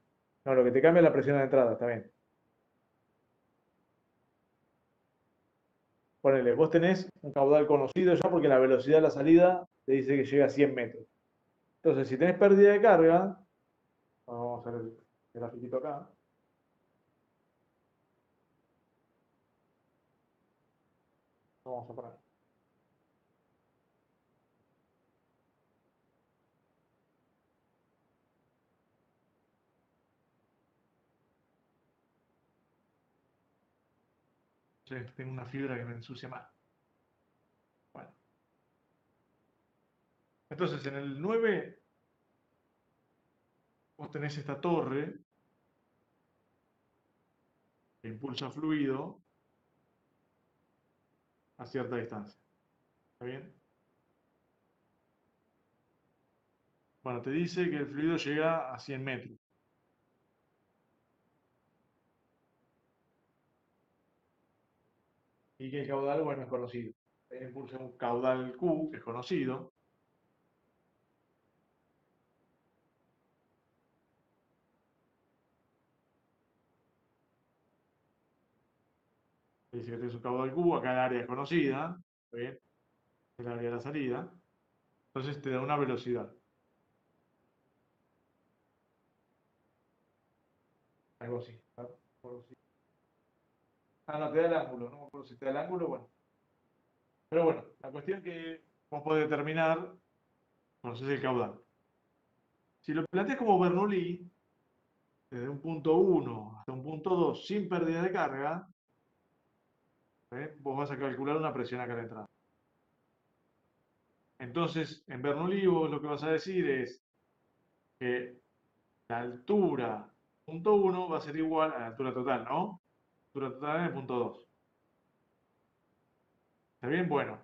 [SPEAKER 1] No, lo que te cambia es la presión de entrada, está bien. Ponele, vos tenés un caudal conocido ya porque la velocidad de la salida te dice que llega a 100 metros. Entonces, si tenés pérdida de carga, vamos a hacer el grafiquito acá. Vamos a poner. Sí, tengo una fibra que me ensucia más. Bueno. Entonces, en el 9, vos tenés esta torre que impulsa fluido a cierta distancia. ¿Está bien? Bueno, te dice que el fluido llega a 100 metros. Y que el caudal, bueno, es conocido. Impulsa un caudal Q, que es conocido. Dice que tienes un caudal Q, acá el área es conocida. ¿Está bien? El área de la salida. Entonces te da una velocidad. Algo así. No, te da el ángulo. No me acuerdo si te da el ángulo, bueno. Pero bueno, la cuestión que vos podés determinar, conoces el caudal. Si lo planteas como Bernoulli, desde un punto 1 hasta un punto 2 sin pérdida de carga, vos vas a calcular una presión acá a la entrada. Entonces, en Bernoulli vos lo que vas a decir es que la altura punto 1 va a ser igual a la altura total, ¿no? Altura total en el punto 2. ¿Está bien? Bueno.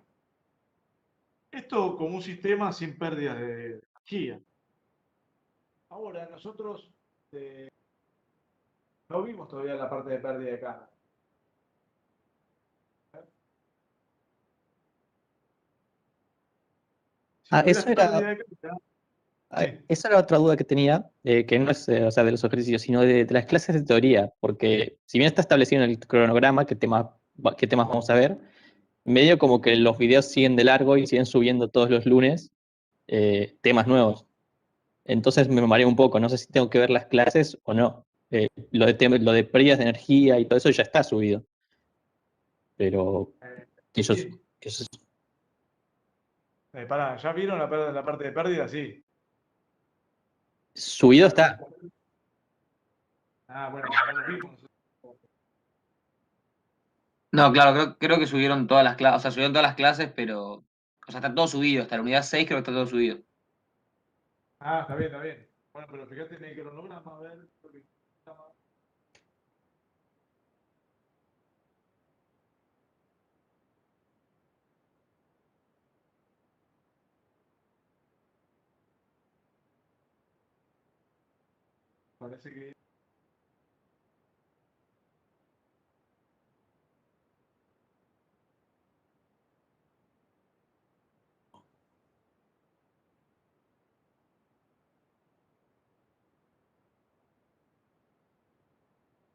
[SPEAKER 1] Esto como un sistema sin pérdida de energía. Ahora, nosotros no vimos todavía la parte de pérdida de carga. Si tuvieras
[SPEAKER 4] Eso era,
[SPEAKER 1] pérdida de carga, sí.
[SPEAKER 4] esa era otra duda que tenía, que no es o sea, de los ejercicios, sino de las clases de teoría, porque si bien está establecido en el cronograma qué temas vamos a ver, medio como que los videos siguen de largo y siguen subiendo todos los lunes temas nuevos. Entonces me mareo un poco, no sé si tengo que ver las clases o no. Lo de pérdidas de energía y todo eso ya está subido. Pero que ellos,
[SPEAKER 1] Sí.
[SPEAKER 4] que ellos-
[SPEAKER 1] Pará, ¿ya vieron la parte de pérdida? Sí.
[SPEAKER 4] subido está.
[SPEAKER 1] Ah, bueno, no lo vimos.
[SPEAKER 2] No, claro, creo que subieron todas las clases, o sea, subieron todas las clases, pero, o sea, está todo subido, hasta la unidad 6 creo que está todo subido.
[SPEAKER 1] Ah, está bien, está bien. Bueno, pero fíjate en el cronograma, a ver. Parece que.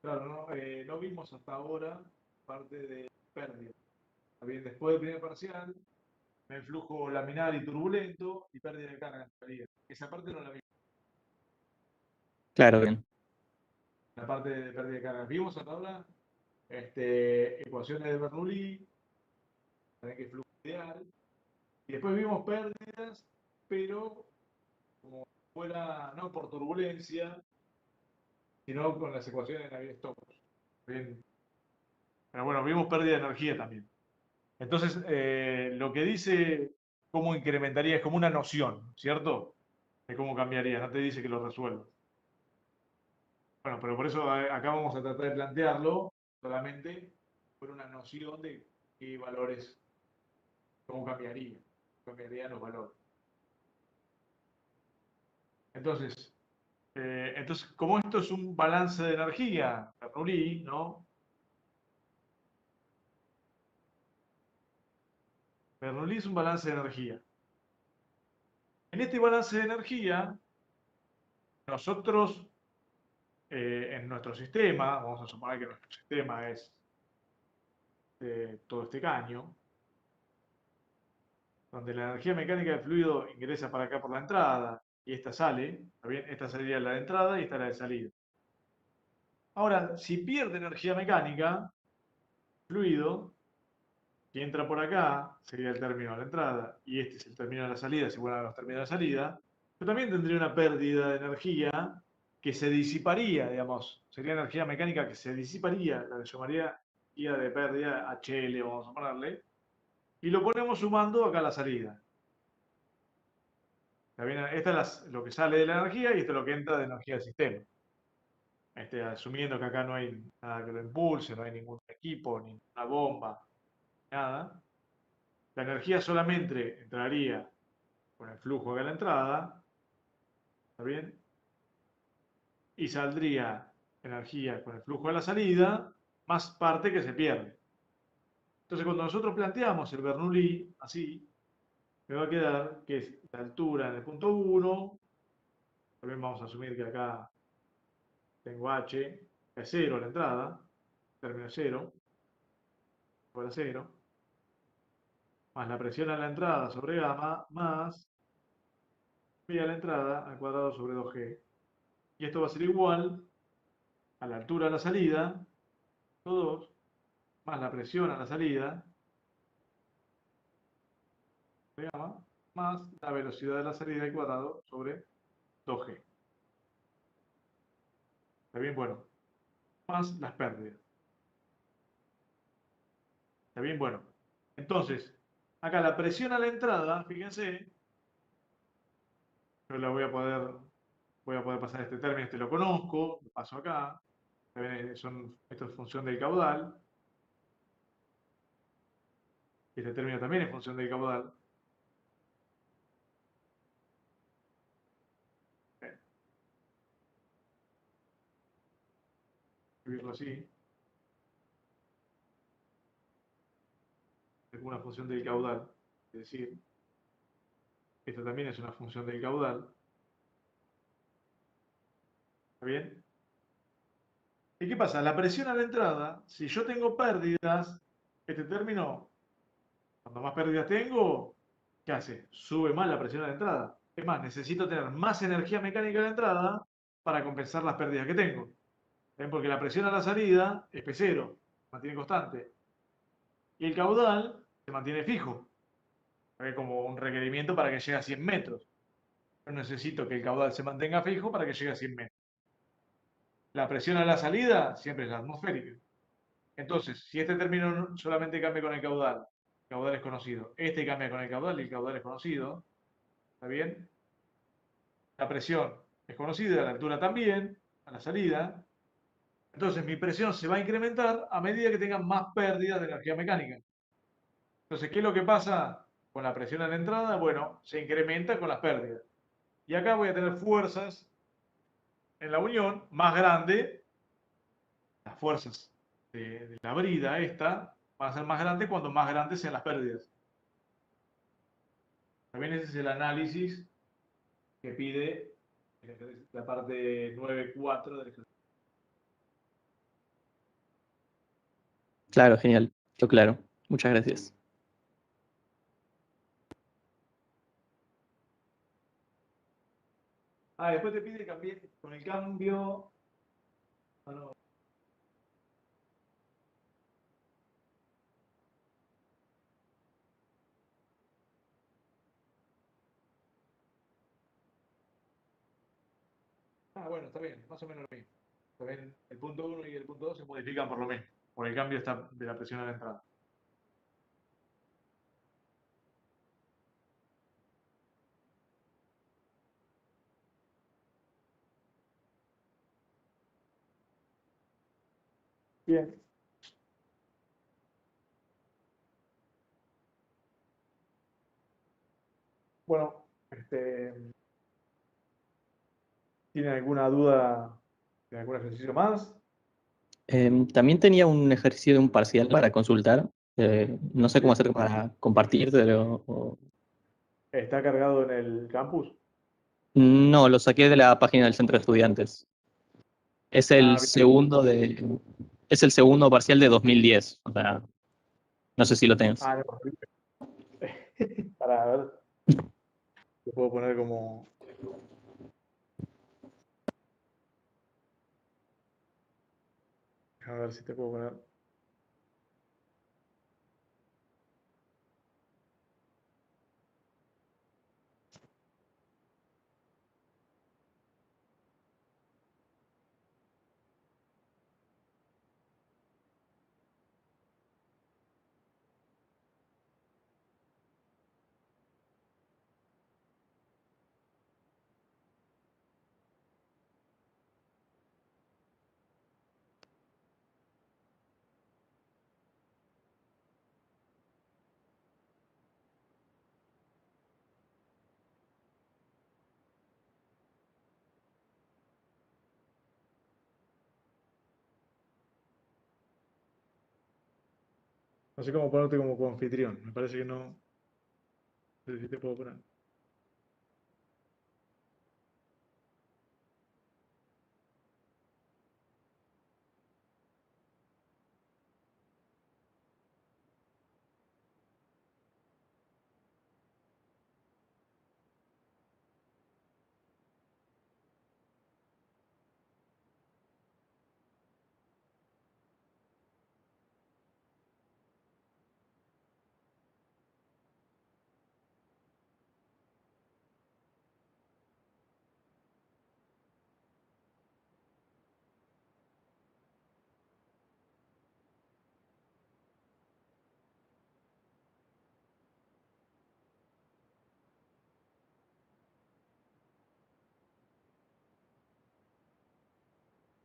[SPEAKER 1] Claro, no vimos hasta ahora parte de pérdida. Está bien, después del primer parcial, el flujo laminar y turbulento y pérdida de carga en salida. Esa parte no la vimos.
[SPEAKER 4] Claro, bien.
[SPEAKER 1] La parte de pérdida de carga. Vimos hasta ahora ecuaciones de Bernoulli, también que es flujo ideal. Y después vimos pérdidas, pero como fuera, no por turbulencia, sino con las ecuaciones de Navier-Stokes. Bien. Pero bueno, vimos pérdida de energía también. Entonces, lo que dice cómo incrementaría es como una noción, ¿cierto? De cómo cambiaría, no te dice que lo resuelvas. Bueno, pero por eso acá vamos a tratar de plantearlo solamente por una noción de qué valores, cómo cambiarían los valores. Entonces, como esto es un balance de energía, Bernoulli, ¿no? Bernoulli es un balance de energía. En este balance de energía, nosotros, en nuestro sistema, vamos a suponer que nuestro sistema es todo este caño, donde la energía mecánica del fluido ingresa para acá por la entrada y esta sale, ¿está bien? Esta sería la de entrada y esta la de salida. Ahora, si pierde energía mecánica, fluido, que entra por acá sería el término de la entrada y este es el término de la salida, si fueran los términos de la salida, yo también tendría una pérdida de energía que se disiparía, digamos, sería energía mecánica que se disiparía, la que llamaría energía de pérdida, HL, vamos a ponerle, y lo ponemos sumando acá a la salida. ¿Está bien? Esta es lo que sale de la energía y esto es lo que entra de energía del sistema. Asumiendo que acá no hay nada que lo impulse, no hay ningún equipo, ninguna bomba, nada. La energía solamente entraría con el flujo acá a la entrada, ¿está bien? Y saldría energía con el flujo a la salida, más parte que se pierde. Entonces, cuando nosotros planteamos el Bernoulli así, me va a quedar que es la altura en el punto 1, también vamos a asumir que acá tengo H, que es 0 la entrada, término 0, igual a 0, más la presión a la entrada sobre gamma, más P a la entrada al cuadrado sobre 2G. Y esto va a ser igual a la altura a la salida, 2, más la presión a la salida, de gamma, más la velocidad de la salida al cuadrado sobre 2G. ¿Está bien? Bueno, más las pérdidas. ¿Está bien? Bueno. Entonces, acá la presión a la entrada, fíjense, yo la voy a poder pasar este término, este lo conozco, lo paso acá. Esto es función del caudal. Este término también es función del caudal. Bien, escribirlo así. Es una función del caudal. Es decir, esto también es una función del caudal. ¿Está bien? ¿Y qué pasa? La presión a la entrada, si yo tengo pérdidas, este término, cuando más pérdidas tengo, ¿qué hace? Sube más la presión a la entrada. Es más, necesito tener más energía mecánica a la entrada para compensar las pérdidas que tengo. ¿Ven? Porque la presión a la salida es P0, se mantiene constante. Y el caudal se mantiene fijo. ¿Ve? Como un requerimiento para que llegue a 100 metros. Yo necesito que el caudal se mantenga fijo para que llegue a 100 metros. La presión a la salida siempre es la atmosférica. Entonces, si este término solamente cambia con el caudal es conocido. Este cambia con el caudal y el caudal es conocido. ¿Está bien? La presión es conocida, la altura también, a la salida. Entonces, mi presión se va a incrementar a medida que tenga más pérdidas de energía mecánica. Entonces, ¿qué es lo que pasa con la presión a la entrada? Bueno, se incrementa con las pérdidas. Y acá voy a tener fuerzas en la unión más grande, las fuerzas de la brida esta van a ser más grandes cuando más grandes sean las pérdidas. También ese es el análisis que pide la parte 9.4 del ejercicio.
[SPEAKER 4] Claro, genial. Yo claro. Muchas gracias.
[SPEAKER 1] Después te pide cambiar con el cambio. No. Bueno, está bien, más o menos lo mismo. También el punto 1 y el punto 2 se modifican por lo mismo, por el cambio de la presión a la entrada. Bien. Bueno, ¿tienen alguna duda de algún ejercicio más?
[SPEAKER 4] También tenía un ejercicio de un parcial para consultar. No sé cómo hacer para compartir, pero
[SPEAKER 1] ¿Está cargado en el campus?
[SPEAKER 4] no, lo saqué de la página del centro de estudiantes. Es el
[SPEAKER 1] Bien.
[SPEAKER 4] es el segundo parcial de 2010. O sea, no sé si lo tenés.
[SPEAKER 1] No, para ver, te puedo poner como. A ver si te puedo poner. No sé cómo ponerte como coanfitrión. Me parece que no. No sé si te puedo poner.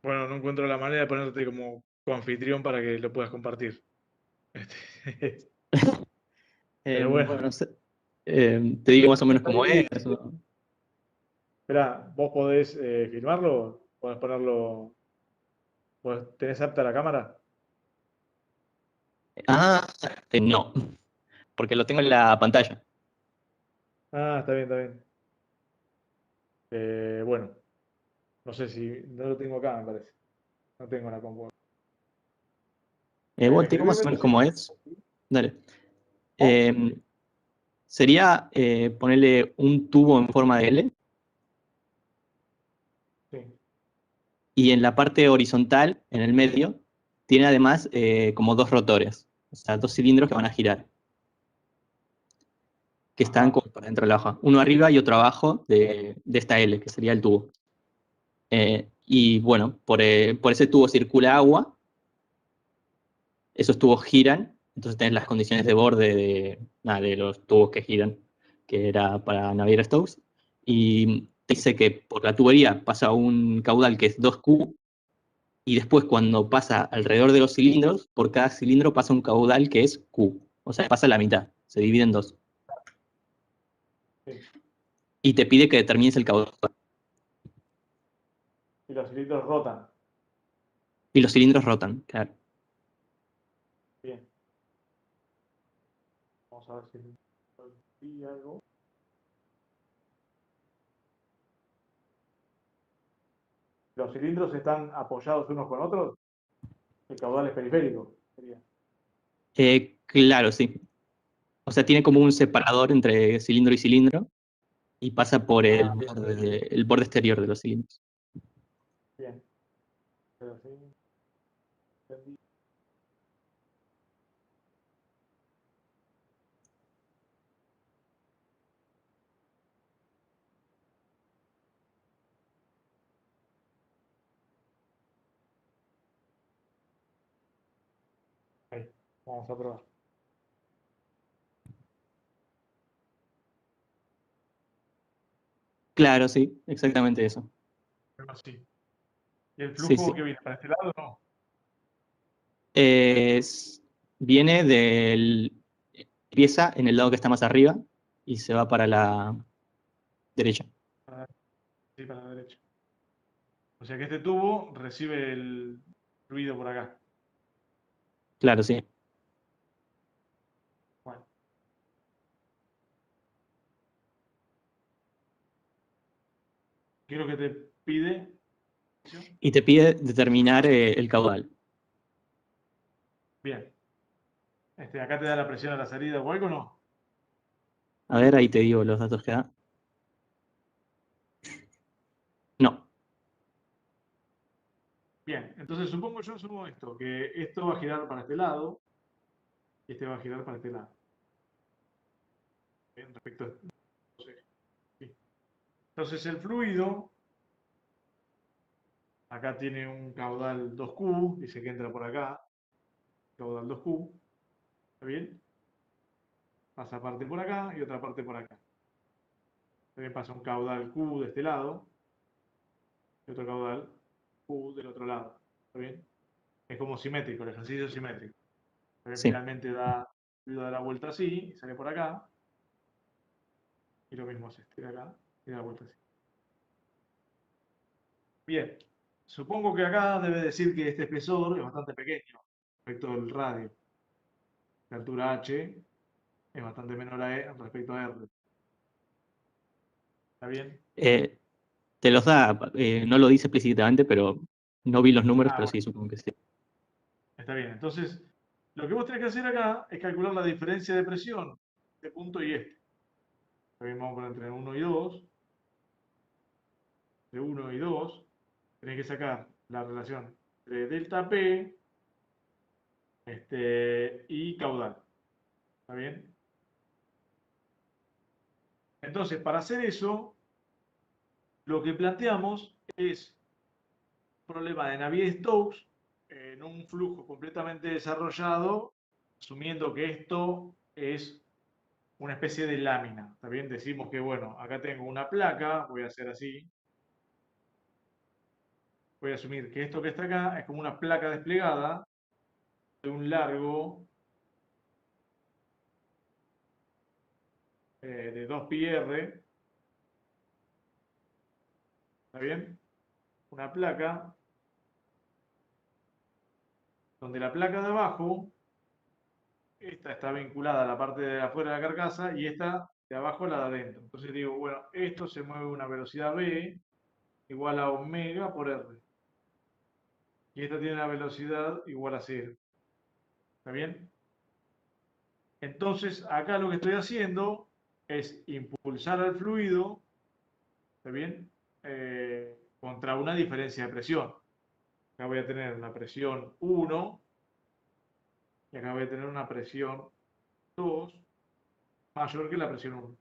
[SPEAKER 1] Bueno, no encuentro la manera de ponerte como coanfitrión para que lo puedas compartir. Este, Pero bueno.
[SPEAKER 4] Bueno, no sé. Te digo más o menos cómo es. ¿No?
[SPEAKER 1] Espera, ¿vos podés filmarlo? ¿Podés ponerlo? ¿Tenés apta la cámara?
[SPEAKER 4] Ah, no, porque lo tengo en la pantalla.
[SPEAKER 1] Ah, está bien, está bien. Bueno, no sé si. No lo tengo acá, me parece. No tengo la compu.
[SPEAKER 4] Bueno, te digo más o
[SPEAKER 1] Escribímelo,
[SPEAKER 4] menos
[SPEAKER 1] sí.
[SPEAKER 4] cómo es. Dale.
[SPEAKER 1] ¿Oh?
[SPEAKER 4] Sería ponerle un tubo en forma de L
[SPEAKER 1] Sí.
[SPEAKER 4] y en la parte horizontal, en el medio, tiene además como dos rotores, o sea, dos cilindros que van a girar, que están
[SPEAKER 1] Ajá.
[SPEAKER 4] como para dentro de la hoja. Uno arriba y otro abajo de esta L, que sería el tubo. Y bueno, por ese tubo circula agua, esos tubos giran, entonces tenés las condiciones de borde nada, de los tubos que giran, que era para Navier-Stokes, y te dice que por la tubería pasa un caudal que es 2Q, y después cuando pasa alrededor de los cilindros, por cada cilindro pasa un caudal que es Q, o sea, pasa la mitad, se divide en dos,
[SPEAKER 1] Sí.
[SPEAKER 4] y te pide que determines el caudal,
[SPEAKER 1] Y los cilindros rotan.
[SPEAKER 4] y los cilindros rotan, claro.
[SPEAKER 1] Bien. Vamos a ver si algo. Los cilindros están apoyados unos con otros. El caudal es periférico. Sería.
[SPEAKER 4] Claro, sí. O sea, tiene como un separador entre cilindro y cilindro, y pasa por
[SPEAKER 1] Ah,
[SPEAKER 4] el borde exterior de los cilindros.
[SPEAKER 1] bien. Pero sí, entendí. Ahí. Vamos a probar.
[SPEAKER 4] Claro, sí, exactamente eso.
[SPEAKER 1] Así. ¿Y el
[SPEAKER 4] Sí,
[SPEAKER 1] flujo
[SPEAKER 4] sí.
[SPEAKER 1] que viene para este lado? No.
[SPEAKER 4] Es- Viene empieza en el lado que está más arriba y se va para la derecha.
[SPEAKER 1] Sí, para la derecha. O sea que este tubo recibe el fluido por acá.
[SPEAKER 4] Claro, sí.
[SPEAKER 1] Bueno. ¿Qué es lo que te pide?
[SPEAKER 4] Y te pide determinar el caudal.
[SPEAKER 1] Bien. Acá te da la presión a la salida o algo, ¿no?
[SPEAKER 4] A ver, ahí te digo los datos que da. No.
[SPEAKER 1] Bien, entonces asumo esto, que esto va a girar para este lado y este va a girar para este lado. Bien, respecto a esto. Sí. Entonces el fluido, acá tiene un caudal 2Q, dice que entra por acá, caudal 2Q, ¿está bien? Pasa parte por acá y otra parte por acá. También pasa un caudal Q de este lado y otro caudal Q del otro lado, ¿está bien? Es como simétrico, el ejercicio es simétrico. También
[SPEAKER 4] Sí.
[SPEAKER 1] finalmente fluido da la vuelta así, y sale por acá, y lo mismo hace este de acá y da la vuelta así. Bien, supongo que acá debe decir que este espesor es bastante pequeño respecto del radio. la altura H es bastante menor a E respecto a R. ¿Está bien?
[SPEAKER 4] Te los da, no lo dice explícitamente, pero no vi los números,
[SPEAKER 1] Ah,
[SPEAKER 4] pero
[SPEAKER 1] bueno,
[SPEAKER 4] sí, supongo que sí.
[SPEAKER 1] está bien. Entonces, lo que vos tenés que hacer acá es calcular la diferencia de presión de punto y este. Está bien, vamos a poner entre 1 y 2. De 1 y 2, tenés que sacar la relación entre delta P y caudal. ¿Está bien? Entonces, para hacer eso, lo que planteamos es un problema de Navier-Stokes en un flujo completamente desarrollado, asumiendo que esto es una especie de lámina. ¿Está bien? Decimos que, bueno, acá tengo una placa, voy a hacer así. Voy a asumir que esto que está acá es como una placa desplegada de un largo de 2πr. ¿Está bien? Una placa donde la placa de abajo, esta está vinculada a la parte de afuera de la carcasa y esta de abajo a la de adentro. Entonces digo, bueno, esto se mueve a una velocidad v igual a omega por r. Y esta tiene una velocidad igual a 0. ¿Está bien? Entonces, acá lo que estoy haciendo es impulsar al fluido, ¿está bien? Contra una diferencia de presión. Acá voy a tener una presión 1 y acá voy a tener una presión 2 mayor que la presión 1.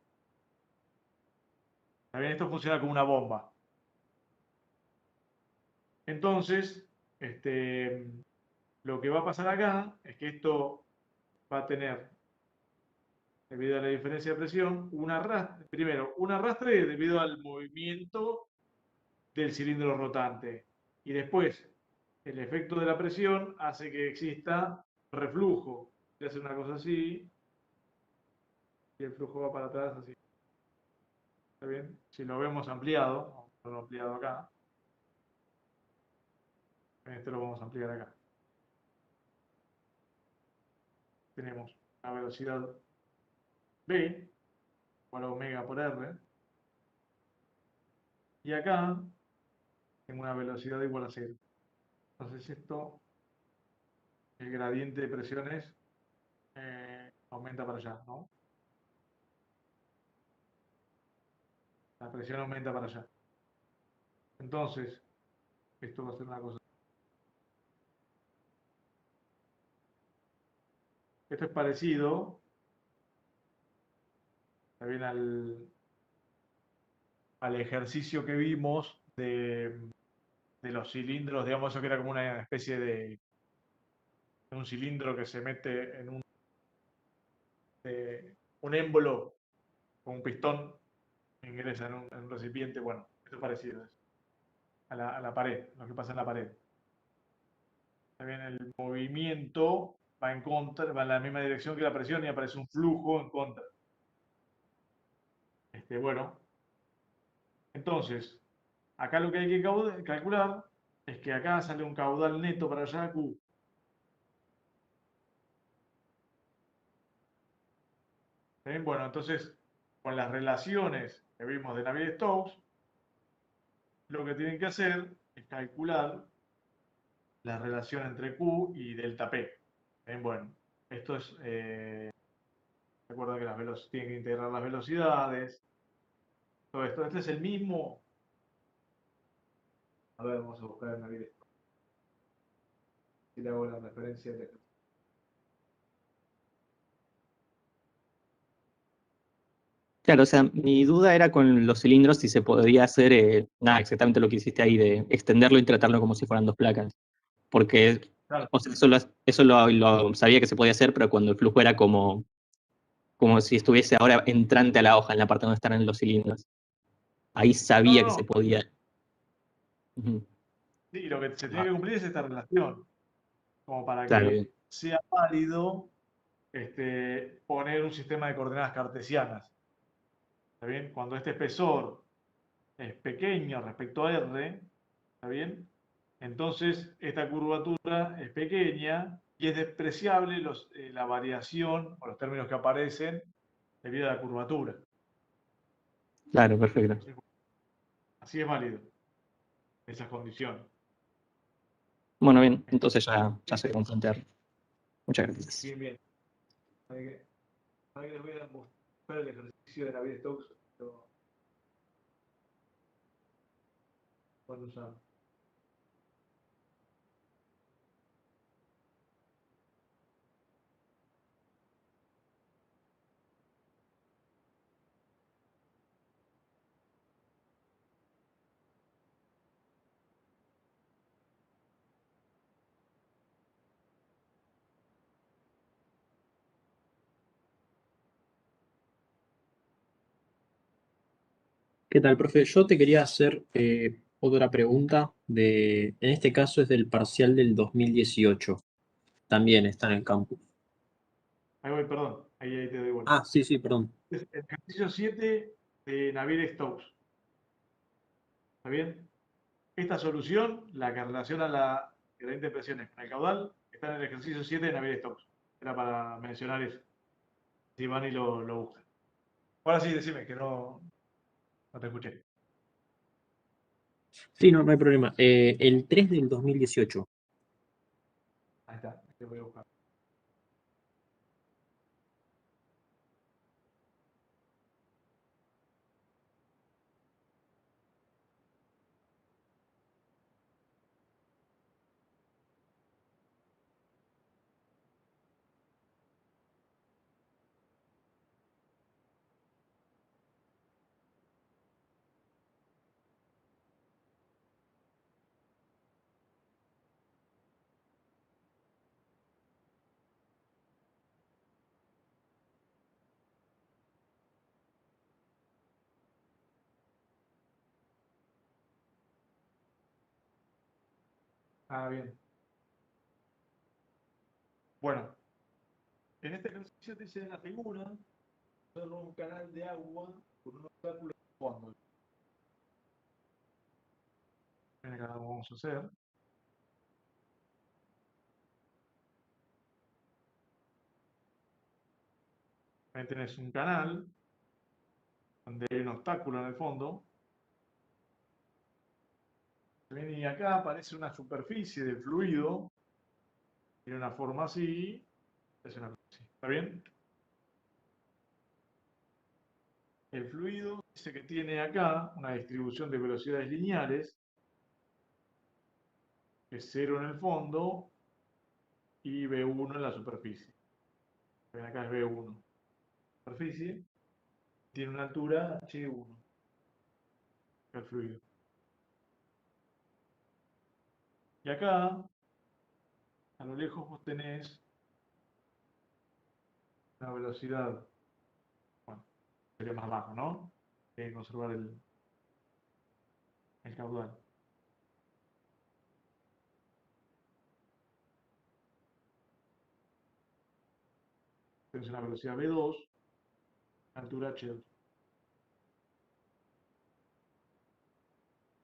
[SPEAKER 1] ¿Está bien? Esto funciona como una bomba. Entonces, lo que va a pasar acá es que esto va a tener, debido a la diferencia de presión, primero, un arrastre debido al movimiento del cilindro rotante. Y después, el efecto de la presión hace que exista reflujo. Se hace una cosa así y el flujo va para atrás así. ¿Está bien? Si lo vemos ampliado, vamos a verlo ampliado acá. Esto lo vamos a ampliar acá. Tenemos una velocidad v igual a omega por r. Y acá tengo una velocidad igual a 0. Entonces esto, el gradiente de presiones aumenta para allá, ¿no? La presión aumenta para allá. Entonces, esto va a ser una cosa. Esto es parecido también al ejercicio que vimos de los cilindros, digamos, eso que era como una especie de un cilindro que se mete en un émbolo con un pistón, ingresa en un recipiente. Bueno, esto es parecido a eso, a la pared, lo que pasa en la pared. También el movimiento va en contra, va en la misma dirección que la presión y aparece un flujo en contra. Bueno, entonces, acá lo que hay que calcular es que acá sale un caudal neto para allá, Q. ¿Bien? Bueno, entonces, con las relaciones que vimos de Navier-Stokes, lo que tienen que hacer es calcular la relación entre Q y delta P. Bien, bueno, esto es, recuerda que tienen que integrar las velocidades, todo esto. Este es el mismo. A ver, vamos a buscar en Navier-Stokes. Si le hago la referencia de.
[SPEAKER 4] Claro, o sea, mi duda era con los cilindros si se podría hacer, nada, exactamente lo que hiciste ahí, de extenderlo y tratarlo como si fueran dos placas. Porque,
[SPEAKER 1] Claro.
[SPEAKER 4] o sea, eso lo sabía que se podía hacer, pero cuando el flujo era como si estuviese ahora entrante a la hoja, en la parte donde están los cilindros. Ahí
[SPEAKER 1] No,
[SPEAKER 4] sabía
[SPEAKER 1] no,
[SPEAKER 4] que se
[SPEAKER 1] no.
[SPEAKER 4] podía. Ujú.
[SPEAKER 1] Sí, lo que se tiene
[SPEAKER 4] Ah,
[SPEAKER 1] que cumplir es esta relación, como para
[SPEAKER 4] claro,
[SPEAKER 1] que
[SPEAKER 4] bien.
[SPEAKER 1] sea válido poner un sistema de coordenadas cartesianas. ¿Está bien? Cuando este espesor es pequeño respecto a R, ¿está bien? Entonces esta curvatura es pequeña y es despreciable la variación o los términos que aparecen debido a la curvatura.
[SPEAKER 4] Claro, perfecto.
[SPEAKER 1] Así es válido, esas condiciones.
[SPEAKER 4] Bueno, bien, entonces ya sé cómo plantear. Muchas gracias.
[SPEAKER 1] Bien, bien. Ahora que les voy a mostrar el ejercicio de Navier-Stokes, lo van a usar.
[SPEAKER 3] ¿Qué tal, profe? Yo te quería hacer otra pregunta. En este caso es del parcial del 2018. También está en el campus.
[SPEAKER 1] Ahí voy, perdón. Ahí te doy vuelta.
[SPEAKER 3] Ah, sí, perdón.
[SPEAKER 1] Es el ejercicio 7 de Navier-Stokes. ¿Está bien? Esta solución, la que relaciona la gradiente de presiones con el caudal, está en el ejercicio 7 de Navier-Stokes. Era para mencionar eso. Si van y lo buscan. Ahora sí, decime, que no te escuché.
[SPEAKER 3] Sí, no hay problema. El 3 del 2018.
[SPEAKER 1] Ahí está, te voy a buscar. Ah, bien. Bueno, en este ejercicio te dice en la figura, solo un canal de agua con un obstáculo de fondo. Acá lo vamos a hacer. Ahí tenés un canal donde hay un obstáculo en el fondo. Y acá aparece una superficie de fluido. Tiene una forma así. Es una cosa así. ¿Está bien? El fluido dice que tiene acá una distribución de velocidades lineales, que es 0 en el fondo y V1 en la superficie. Ven, acá es V1. Superficie tiene una altura H1, el fluido. Y acá, a lo lejos, vos tenés una velocidad, bueno, sería más bajo, ¿no? Hay que conservar el caudal. Tenés una velocidad V2, altura H2.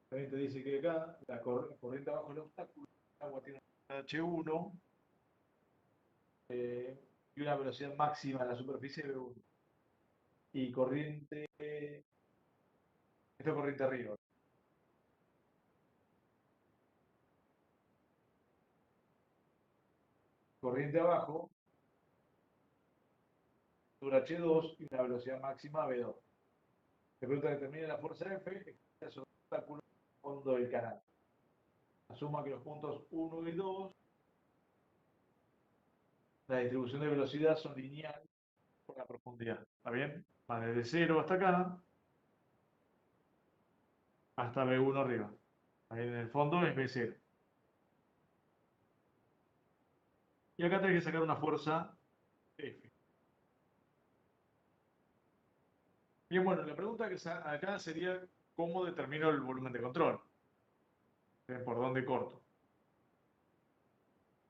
[SPEAKER 1] También te dice que acá la corriente abajo del obstáculo, el agua tiene una velocidad H1 y una velocidad máxima en la superficie de V1. Y corriente, esto es corriente arriba. Corriente abajo, altura H2 y una velocidad máxima V2. Se pregunta determina la fuerza F, que es el obstáculo en el fondo del canal. Asuma que los puntos 1 y 2, la distribución de velocidad son lineales por la profundidad. ¿Está bien? Va desde 0 hasta acá, hasta V1 arriba. Ahí en el fondo es V0. Y acá tenés que sacar una fuerza F. Bien, bueno, la pregunta que acá sería cómo determino el volumen de control. ¿Por dónde corto?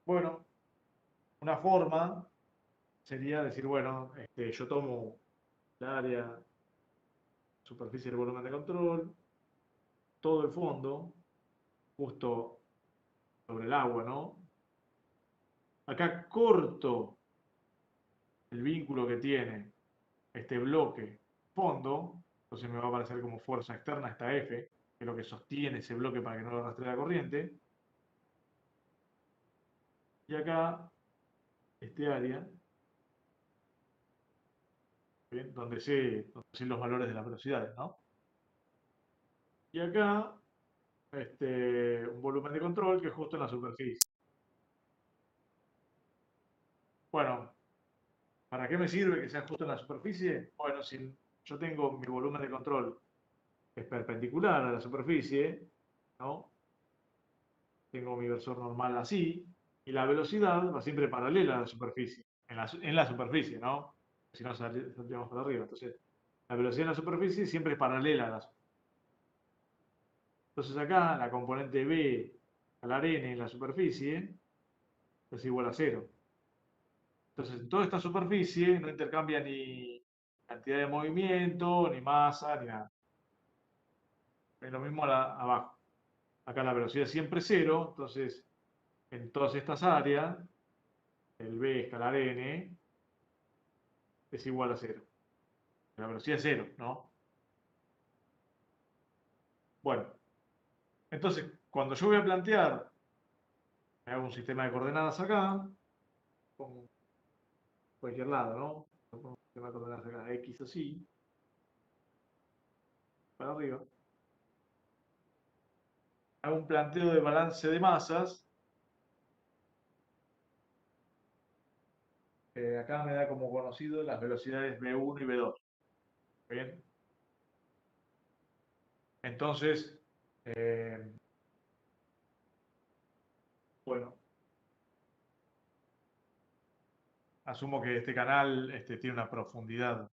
[SPEAKER 1] Bueno, una forma sería decir, bueno, yo tomo el área, superficie del volumen de control, todo el fondo, justo sobre el agua, ¿no? acá corto el vínculo que tiene este bloque fondo, entonces me va a aparecer como fuerza externa esta F, que es lo que sostiene ese bloque para que no lo arrastre la corriente. Y acá, este área, ¿bien? Donde sé los valores de las velocidades, ¿no? Y acá, un volumen de control que es justo en la superficie. Bueno, ¿para qué me sirve que sea justo en la superficie? Bueno, si yo tengo mi volumen de control que es perpendicular a la superficie, ¿no? Tengo mi versor normal así, y la velocidad va siempre paralela a la superficie, en la superficie, ¿no? Si no, saldríamos para arriba. Entonces, la velocidad en la superficie siempre es paralela a la superficie. Entonces acá, la componente B al n en la superficie es igual a 0. Entonces, toda esta superficie no intercambia ni cantidad de movimiento, ni masa, ni nada. Es lo mismo abajo. Acá la velocidad es siempre 0, entonces en todas estas áreas, el B escalar n es igual a 0. La velocidad es 0, ¿no? Bueno, entonces cuando yo voy a plantear, me hago un sistema de coordenadas acá, pongo cualquier lado, ¿no? Pongo un sistema de coordenadas acá, X así, para arriba. Hago un planteo de balance de masas. Acá me da como conocido las velocidades V1 y V2. ¿Bien? Entonces, bueno, asumo que este canal tiene una profundidad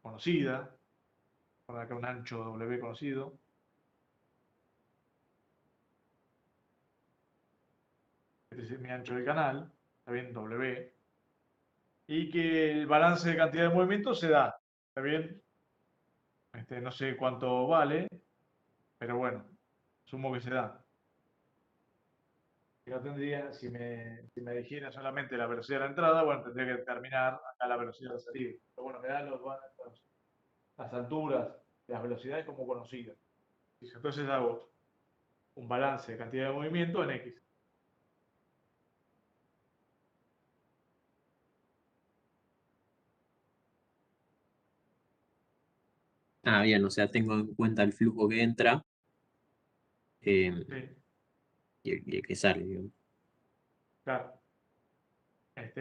[SPEAKER 1] conocida, por acá un ancho W conocido. Este es mi ancho del canal, está bien, W. Y que el balance de cantidad de movimiento se da, ¿está bien? No sé cuánto vale, pero bueno, asumo que se da. Yo tendría, si me dijera solamente la velocidad de la entrada, bueno, tendría que determinar acá la velocidad de salida. Pero bueno, me dan las alturas, las velocidades como conocidas. Entonces hago un balance de cantidad de movimiento en X.
[SPEAKER 3] Ah, bien, o sea, tengo en cuenta el flujo que entra eh,
[SPEAKER 1] Sí,
[SPEAKER 3] y el que sale, digamos.
[SPEAKER 1] claro.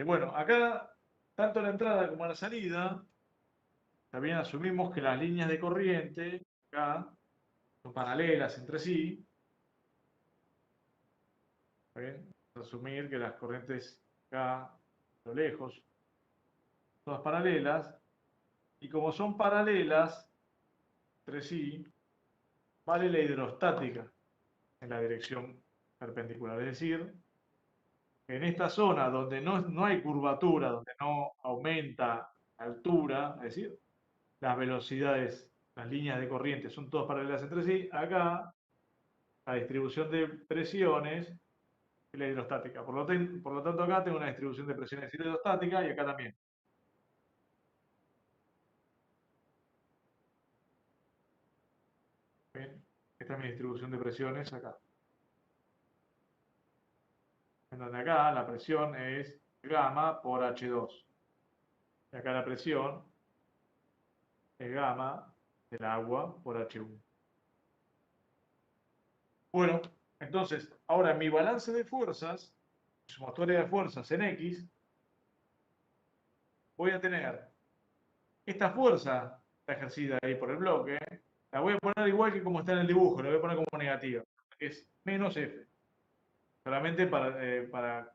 [SPEAKER 1] Bueno, acá, tanto la entrada como la salida, también asumimos que las líneas de corriente, acá, son paralelas entre sí. ¿Está bien? Asumir que las corrientes acá, a lo lejos, todas paralelas. Y como son paralelas entre sí, vale la hidrostática en la dirección perpendicular. Es decir, en esta zona donde no hay curvatura, donde no aumenta la altura, es decir, las velocidades, las líneas de corriente son todas paralelas entre sí, acá la distribución de presiones es la hidrostática. Por lo tanto, acá tengo una distribución de presiones hidrostática y acá también. ¿Ven? Esta es mi distribución de presiones acá. En donde acá la presión es gamma por H2. Y acá la presión es gamma del agua por H1. Bueno, entonces, ahora mi balance de fuerzas, sumatoria de fuerzas en X, voy a tener esta fuerza está ejercida ahí por el bloque, la voy a poner igual que como está en el dibujo, la voy a poner como negativa, que es menos F, solamente para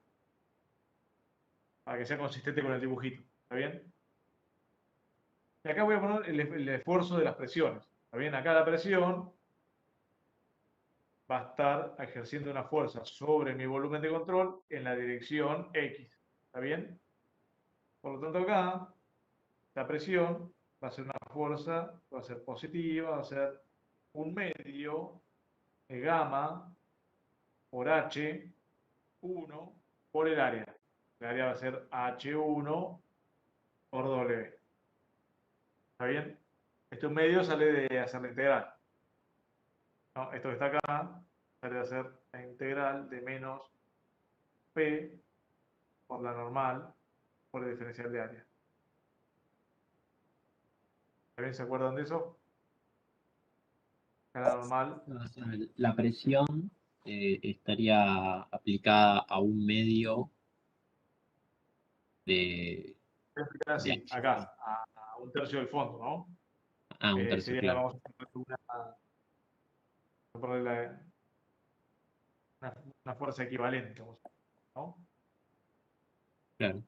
[SPEAKER 1] que sea consistente con el dibujito, ¿está bien? Y acá voy a poner el esfuerzo de las presiones, ¿está bien? Acá la presión va a estar ejerciendo una fuerza sobre mi volumen de control en la dirección X, ¿está bien? Por lo tanto acá, la presión va a ser una fuerza, va a ser positiva, va a ser un medio de gamma por H1 por el área. el área va a ser H1 por W. ¿Está bien? Este medio sale de hacer la integral. ¿No? Esto que está acá sale de hacer la integral de menos P por la normal por el diferencial de área. ¿Está bien? ¿Se acuerdan de eso? La normal.
[SPEAKER 3] O sea, la presión estaría aplicada a un medio de, de
[SPEAKER 1] Así,
[SPEAKER 3] H1.
[SPEAKER 1] acá, a un tercio del fondo, ¿no?
[SPEAKER 3] Ah, un tercio,
[SPEAKER 1] Sería,
[SPEAKER 3] claro.
[SPEAKER 1] vamos a ponerle una fuerza equivalente, ¿no?
[SPEAKER 3] Claro.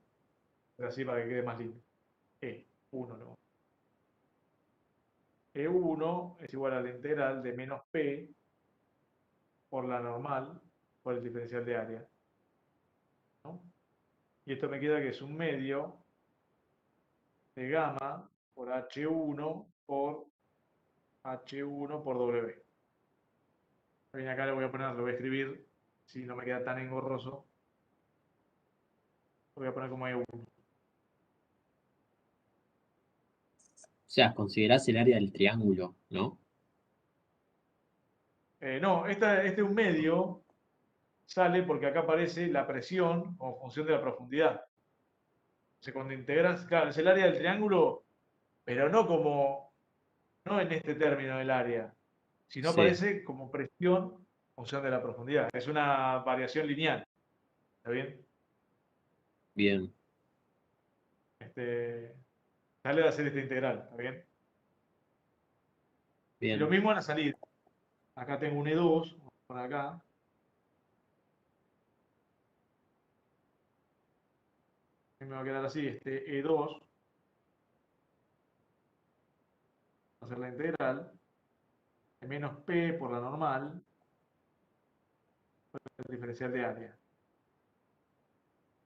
[SPEAKER 1] Pero así para que quede más lindo. E1, ¿no? E1 es igual a la integral de menos P por la normal por el diferencial de área, ¿no? Y esto me queda que es un medio de gamma por H1 por H1 por W. Bien, acá le voy a poner, lo voy a escribir, si no me queda tan engorroso, lo voy a poner como E1.
[SPEAKER 3] O sea, considerás el área del triángulo, ¿no?
[SPEAKER 1] No, este un medio sale porque acá aparece la presión como función de la profundidad. Entonces, cuando integras, claro, es el área del triángulo, pero no en este término del área, sino
[SPEAKER 3] Sí,
[SPEAKER 1] aparece como presión en función de la profundidad. Es una variación lineal. ¿Está bien?
[SPEAKER 3] bien,
[SPEAKER 1] Sale de hacer esta integral. ¿Está bien? Y lo
[SPEAKER 3] bien.
[SPEAKER 1] mismo en la salida. Acá tengo un E2, por acá. Me va a quedar así, este E2, va a ser la integral de menos P por la normal, el diferencial de área.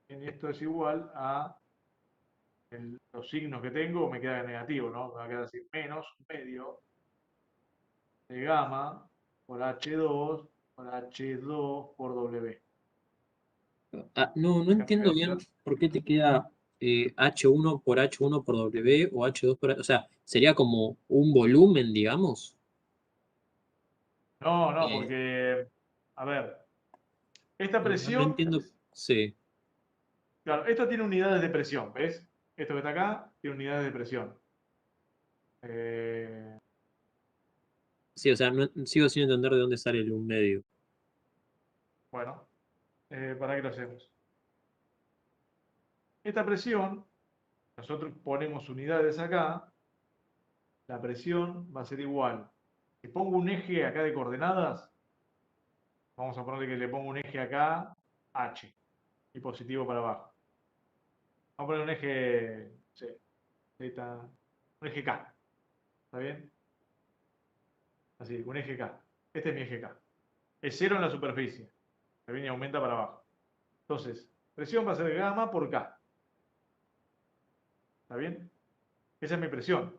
[SPEAKER 1] Y esto es igual a los signos que tengo, me queda negativo, ¿no? Me va a quedar así, menos medio de gamma por H2 por H2 por W.
[SPEAKER 3] Ah, no
[SPEAKER 1] Acá me
[SPEAKER 3] entiendo
[SPEAKER 1] queda
[SPEAKER 3] bien
[SPEAKER 1] claro.
[SPEAKER 3] por qué te queda H1 por H1 por W o H2 por... O sea, sería como un volumen, digamos.
[SPEAKER 1] No,
[SPEAKER 3] Eh,
[SPEAKER 1] porque, a ver, esta
[SPEAKER 3] no
[SPEAKER 1] presión,
[SPEAKER 3] entiendo. Sí,
[SPEAKER 1] claro, esto tiene unidades de presión, ¿ves? Esto que está acá tiene unidades de presión. Eh,
[SPEAKER 3] sí, o sea, sigo sin entender de dónde sale el un medio.
[SPEAKER 1] bueno, ¿para qué lo hacemos? Esta presión, nosotros ponemos unidades acá, la presión va a ser igual. Si pongo un eje acá de coordenadas, vamos a ponerle que le pongo un eje acá, H, y positivo para abajo. Vamos a poner un eje, no sé, Z, un eje K, ¿está bien? Así, un eje K. Este es mi eje K. Es cero en la superficie, ¿está bien? Y aumenta para abajo. Entonces, presión va a ser gamma por K, ¿está bien? Esa es mi presión.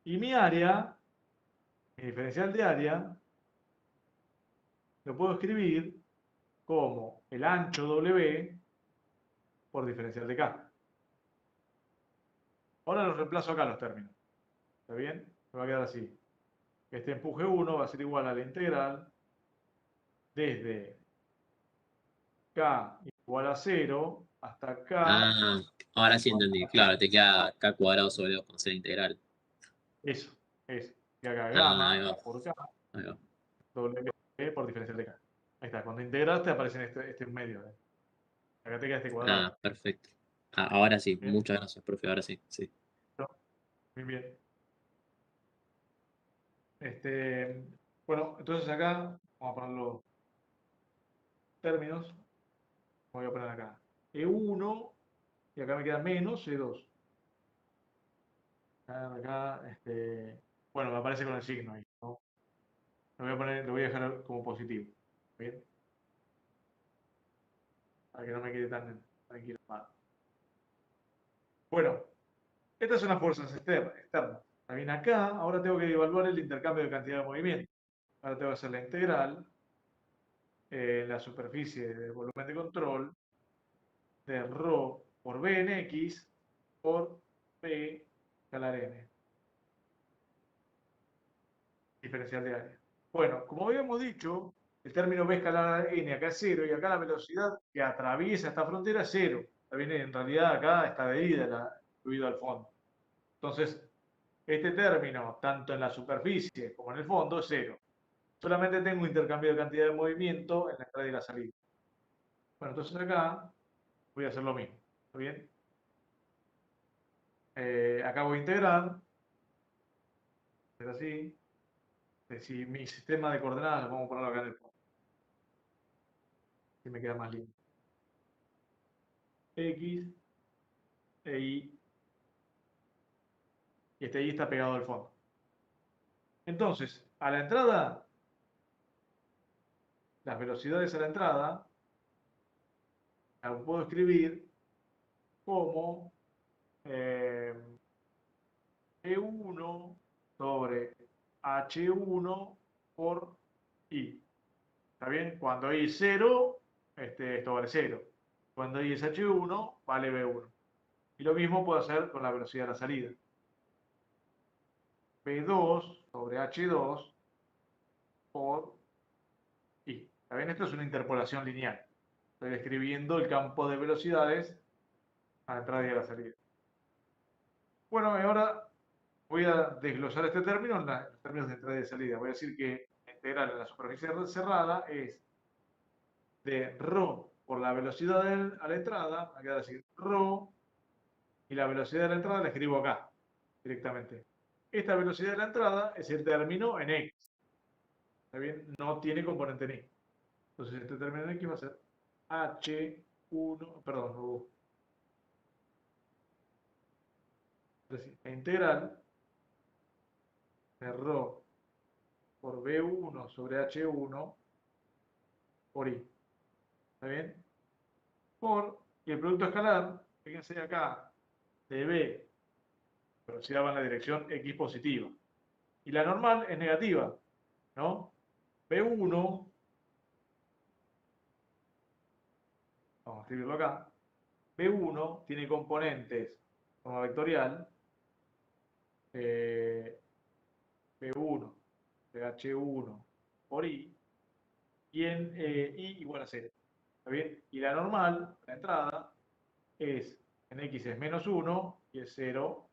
[SPEAKER 1] Y mi área, mi diferencial de área, lo puedo escribir como el ancho W por diferencial de K. Ahora los reemplazo acá los términos. ¿Está bien? Me va a quedar así. Este empuje 1 va a ser igual a la integral desde K igual a 0 hasta K.
[SPEAKER 3] Ah, ahora sí entendí. Claro, te queda K cuadrado sobre 2 con C integral.
[SPEAKER 1] Eso, eso. Y acá
[SPEAKER 3] Ah, ahí
[SPEAKER 1] gamma
[SPEAKER 3] va,
[SPEAKER 1] por K,
[SPEAKER 3] ahí va.
[SPEAKER 1] W por diferencial de K. Ahí está. Cuando integras te aparece en este medio. Acá te queda este
[SPEAKER 3] Ah,
[SPEAKER 1] cuadrado.
[SPEAKER 3] perfecto. Ah, ahora sí,
[SPEAKER 1] ¿Bien?
[SPEAKER 3] muchas gracias, profe. Ahora sí, sí.
[SPEAKER 1] Bien, bien. Este, bueno, entonces acá vamos a poner los términos. Voy a poner acá E1 y acá me queda menos E2. Acá, bueno, me aparece con el signo ahí, ¿no? Lo voy a dejar como positivo. ¿Bien? Para que no me quede tan tranquilo. Bueno, estas son las fuerzas externas. También acá, ahora tengo que evaluar el intercambio de cantidad de movimiento. Ahora tengo que hacer la integral en la superficie del volumen de control de ρ por b en x por b escalar n. Diferencial de área. Bueno, como habíamos dicho, el término b escalar n acá es 0 y acá la velocidad que atraviesa esta frontera es 0. También en realidad acá está de ida incluido al fondo. Entonces, este término, tanto en la superficie como en el fondo, es 0. Solamente tengo un intercambio de cantidad de movimiento en la entrada y la salida. Bueno, entonces acá voy a hacer lo mismo. ¿Está bien? Acá voy a integrar. Es así. Si mi sistema de coordenadas, vamos a ponerlo acá en el fondo. Si me queda más lindo. X e Y. Y este Y está pegado al fondo. Entonces, a la entrada, las velocidades a la entrada, las puedo escribir como E1 sobre H1 por I. ¿Está bien? Cuando I es 0, esto vale 0. Cuando I es H1, vale B1. Y lo mismo puedo hacer con la velocidad de la salida. B2 sobre H2 por I. ¿Está bien? Esto es una interpolación lineal. Estoy describiendo el campo de velocidades a la entrada y a la salida. Bueno, y ahora voy a desglosar este término en los términos de entrada y de salida. Voy a decir que la integral en la superficie cerrada es de ρ por la velocidad a la entrada, va a quedar así, ρ, y la velocidad de la entrada la escribo acá, directamente. Esta velocidad de la entrada es el término en x. ¿Está bien? No tiene componente en y. Entonces este término en x va a ser h1, perdón, la integral de ρ por b1 sobre h1 por i. ¿Está bien? Y el producto escalar, fíjense acá, de b, velocidad va en la dirección x positiva. Y la normal es negativa, ¿no? B1, vamos a escribirlo acá, B1 tiene componentes de forma vectorial, B1 de H1 por I, y en I igual a 0. ¿Está bien? Y la normal, la entrada, es en X es menos 1 y es 0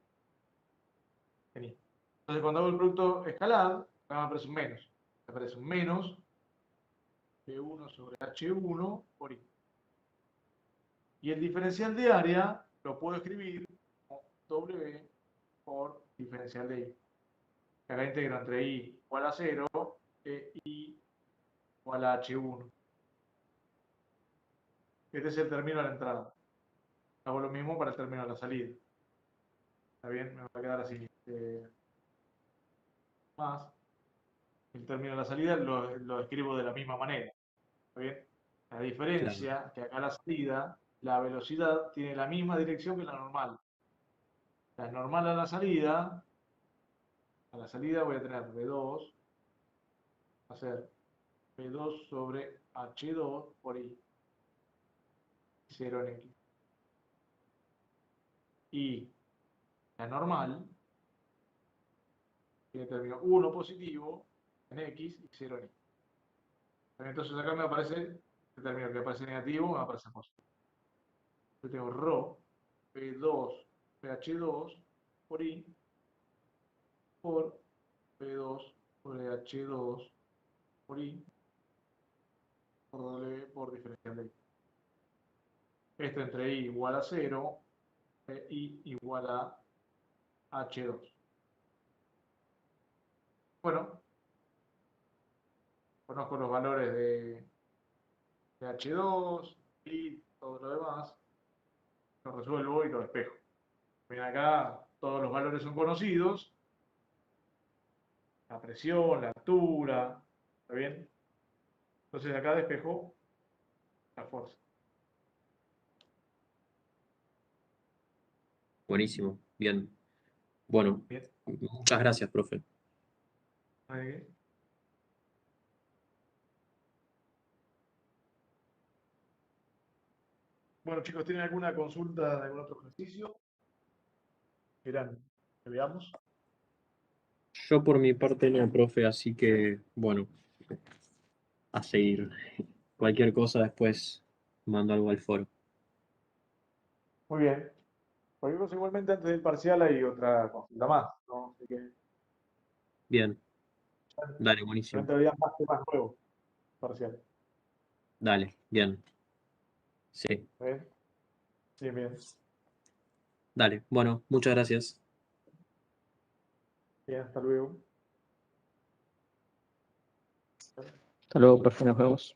[SPEAKER 1] en I. Entonces cuando hago el producto escalar, acá me aparece un menos. Me aparece un menos B1 sobre H1 por I. Y el diferencial de área lo puedo escribir como W por diferencial de I. Acá integro entre I igual a 0 e I igual a H1. Este es el término de la entrada. Hago lo mismo para el término de la salida. ¿Está bien? Me va a quedar así. Más. El término de la salida lo escribo de la misma manera. ¿Está bien? La diferencia que acá la salida, la velocidad tiene la misma dirección que la normal. La normal a la salida voy a tener B2, va a ser B2 sobre H2 por I, 0 en X. Y la normal tiene término 1 positivo en X y 0 en Y. Entonces acá me aparece, el término que aparece negativo me aparece positivo. Yo tengo ρ, P2, PH2 por I, por P2 sobre H2 por I, por W por diferencial de I. Esto entre I igual a 0, e I igual a H2. Bueno, conozco los valores de H2 y todo lo demás, lo resuelvo y lo despejo. Bien, acá todos los valores son conocidos, la presión, la altura, ¿está bien? Entonces acá despejo la fuerza.
[SPEAKER 3] Buenísimo, bien. Bueno,
[SPEAKER 1] Bien.
[SPEAKER 3] muchas gracias, profe.
[SPEAKER 1] Ahí. Bueno, chicos, ¿tienen alguna consulta de algún otro ejercicio? Quieran que veamos.
[SPEAKER 3] Yo por mi parte no, profe, así que, bueno, a seguir. Cualquier cosa después mando algo al foro.
[SPEAKER 1] Muy bien. Cualquier cosa, igualmente antes del parcial hay otra consulta más, ¿no? Así que
[SPEAKER 3] Bien, dale, buenísimo.
[SPEAKER 1] durante el día más temas nuevos, parcial.
[SPEAKER 3] Dale, bien. Sí,
[SPEAKER 1] ¿Bien? Bien, bien.
[SPEAKER 3] dale. Bueno, muchas gracias.
[SPEAKER 1] Bien, hasta luego.
[SPEAKER 4] Hasta luego, profe, nos vemos.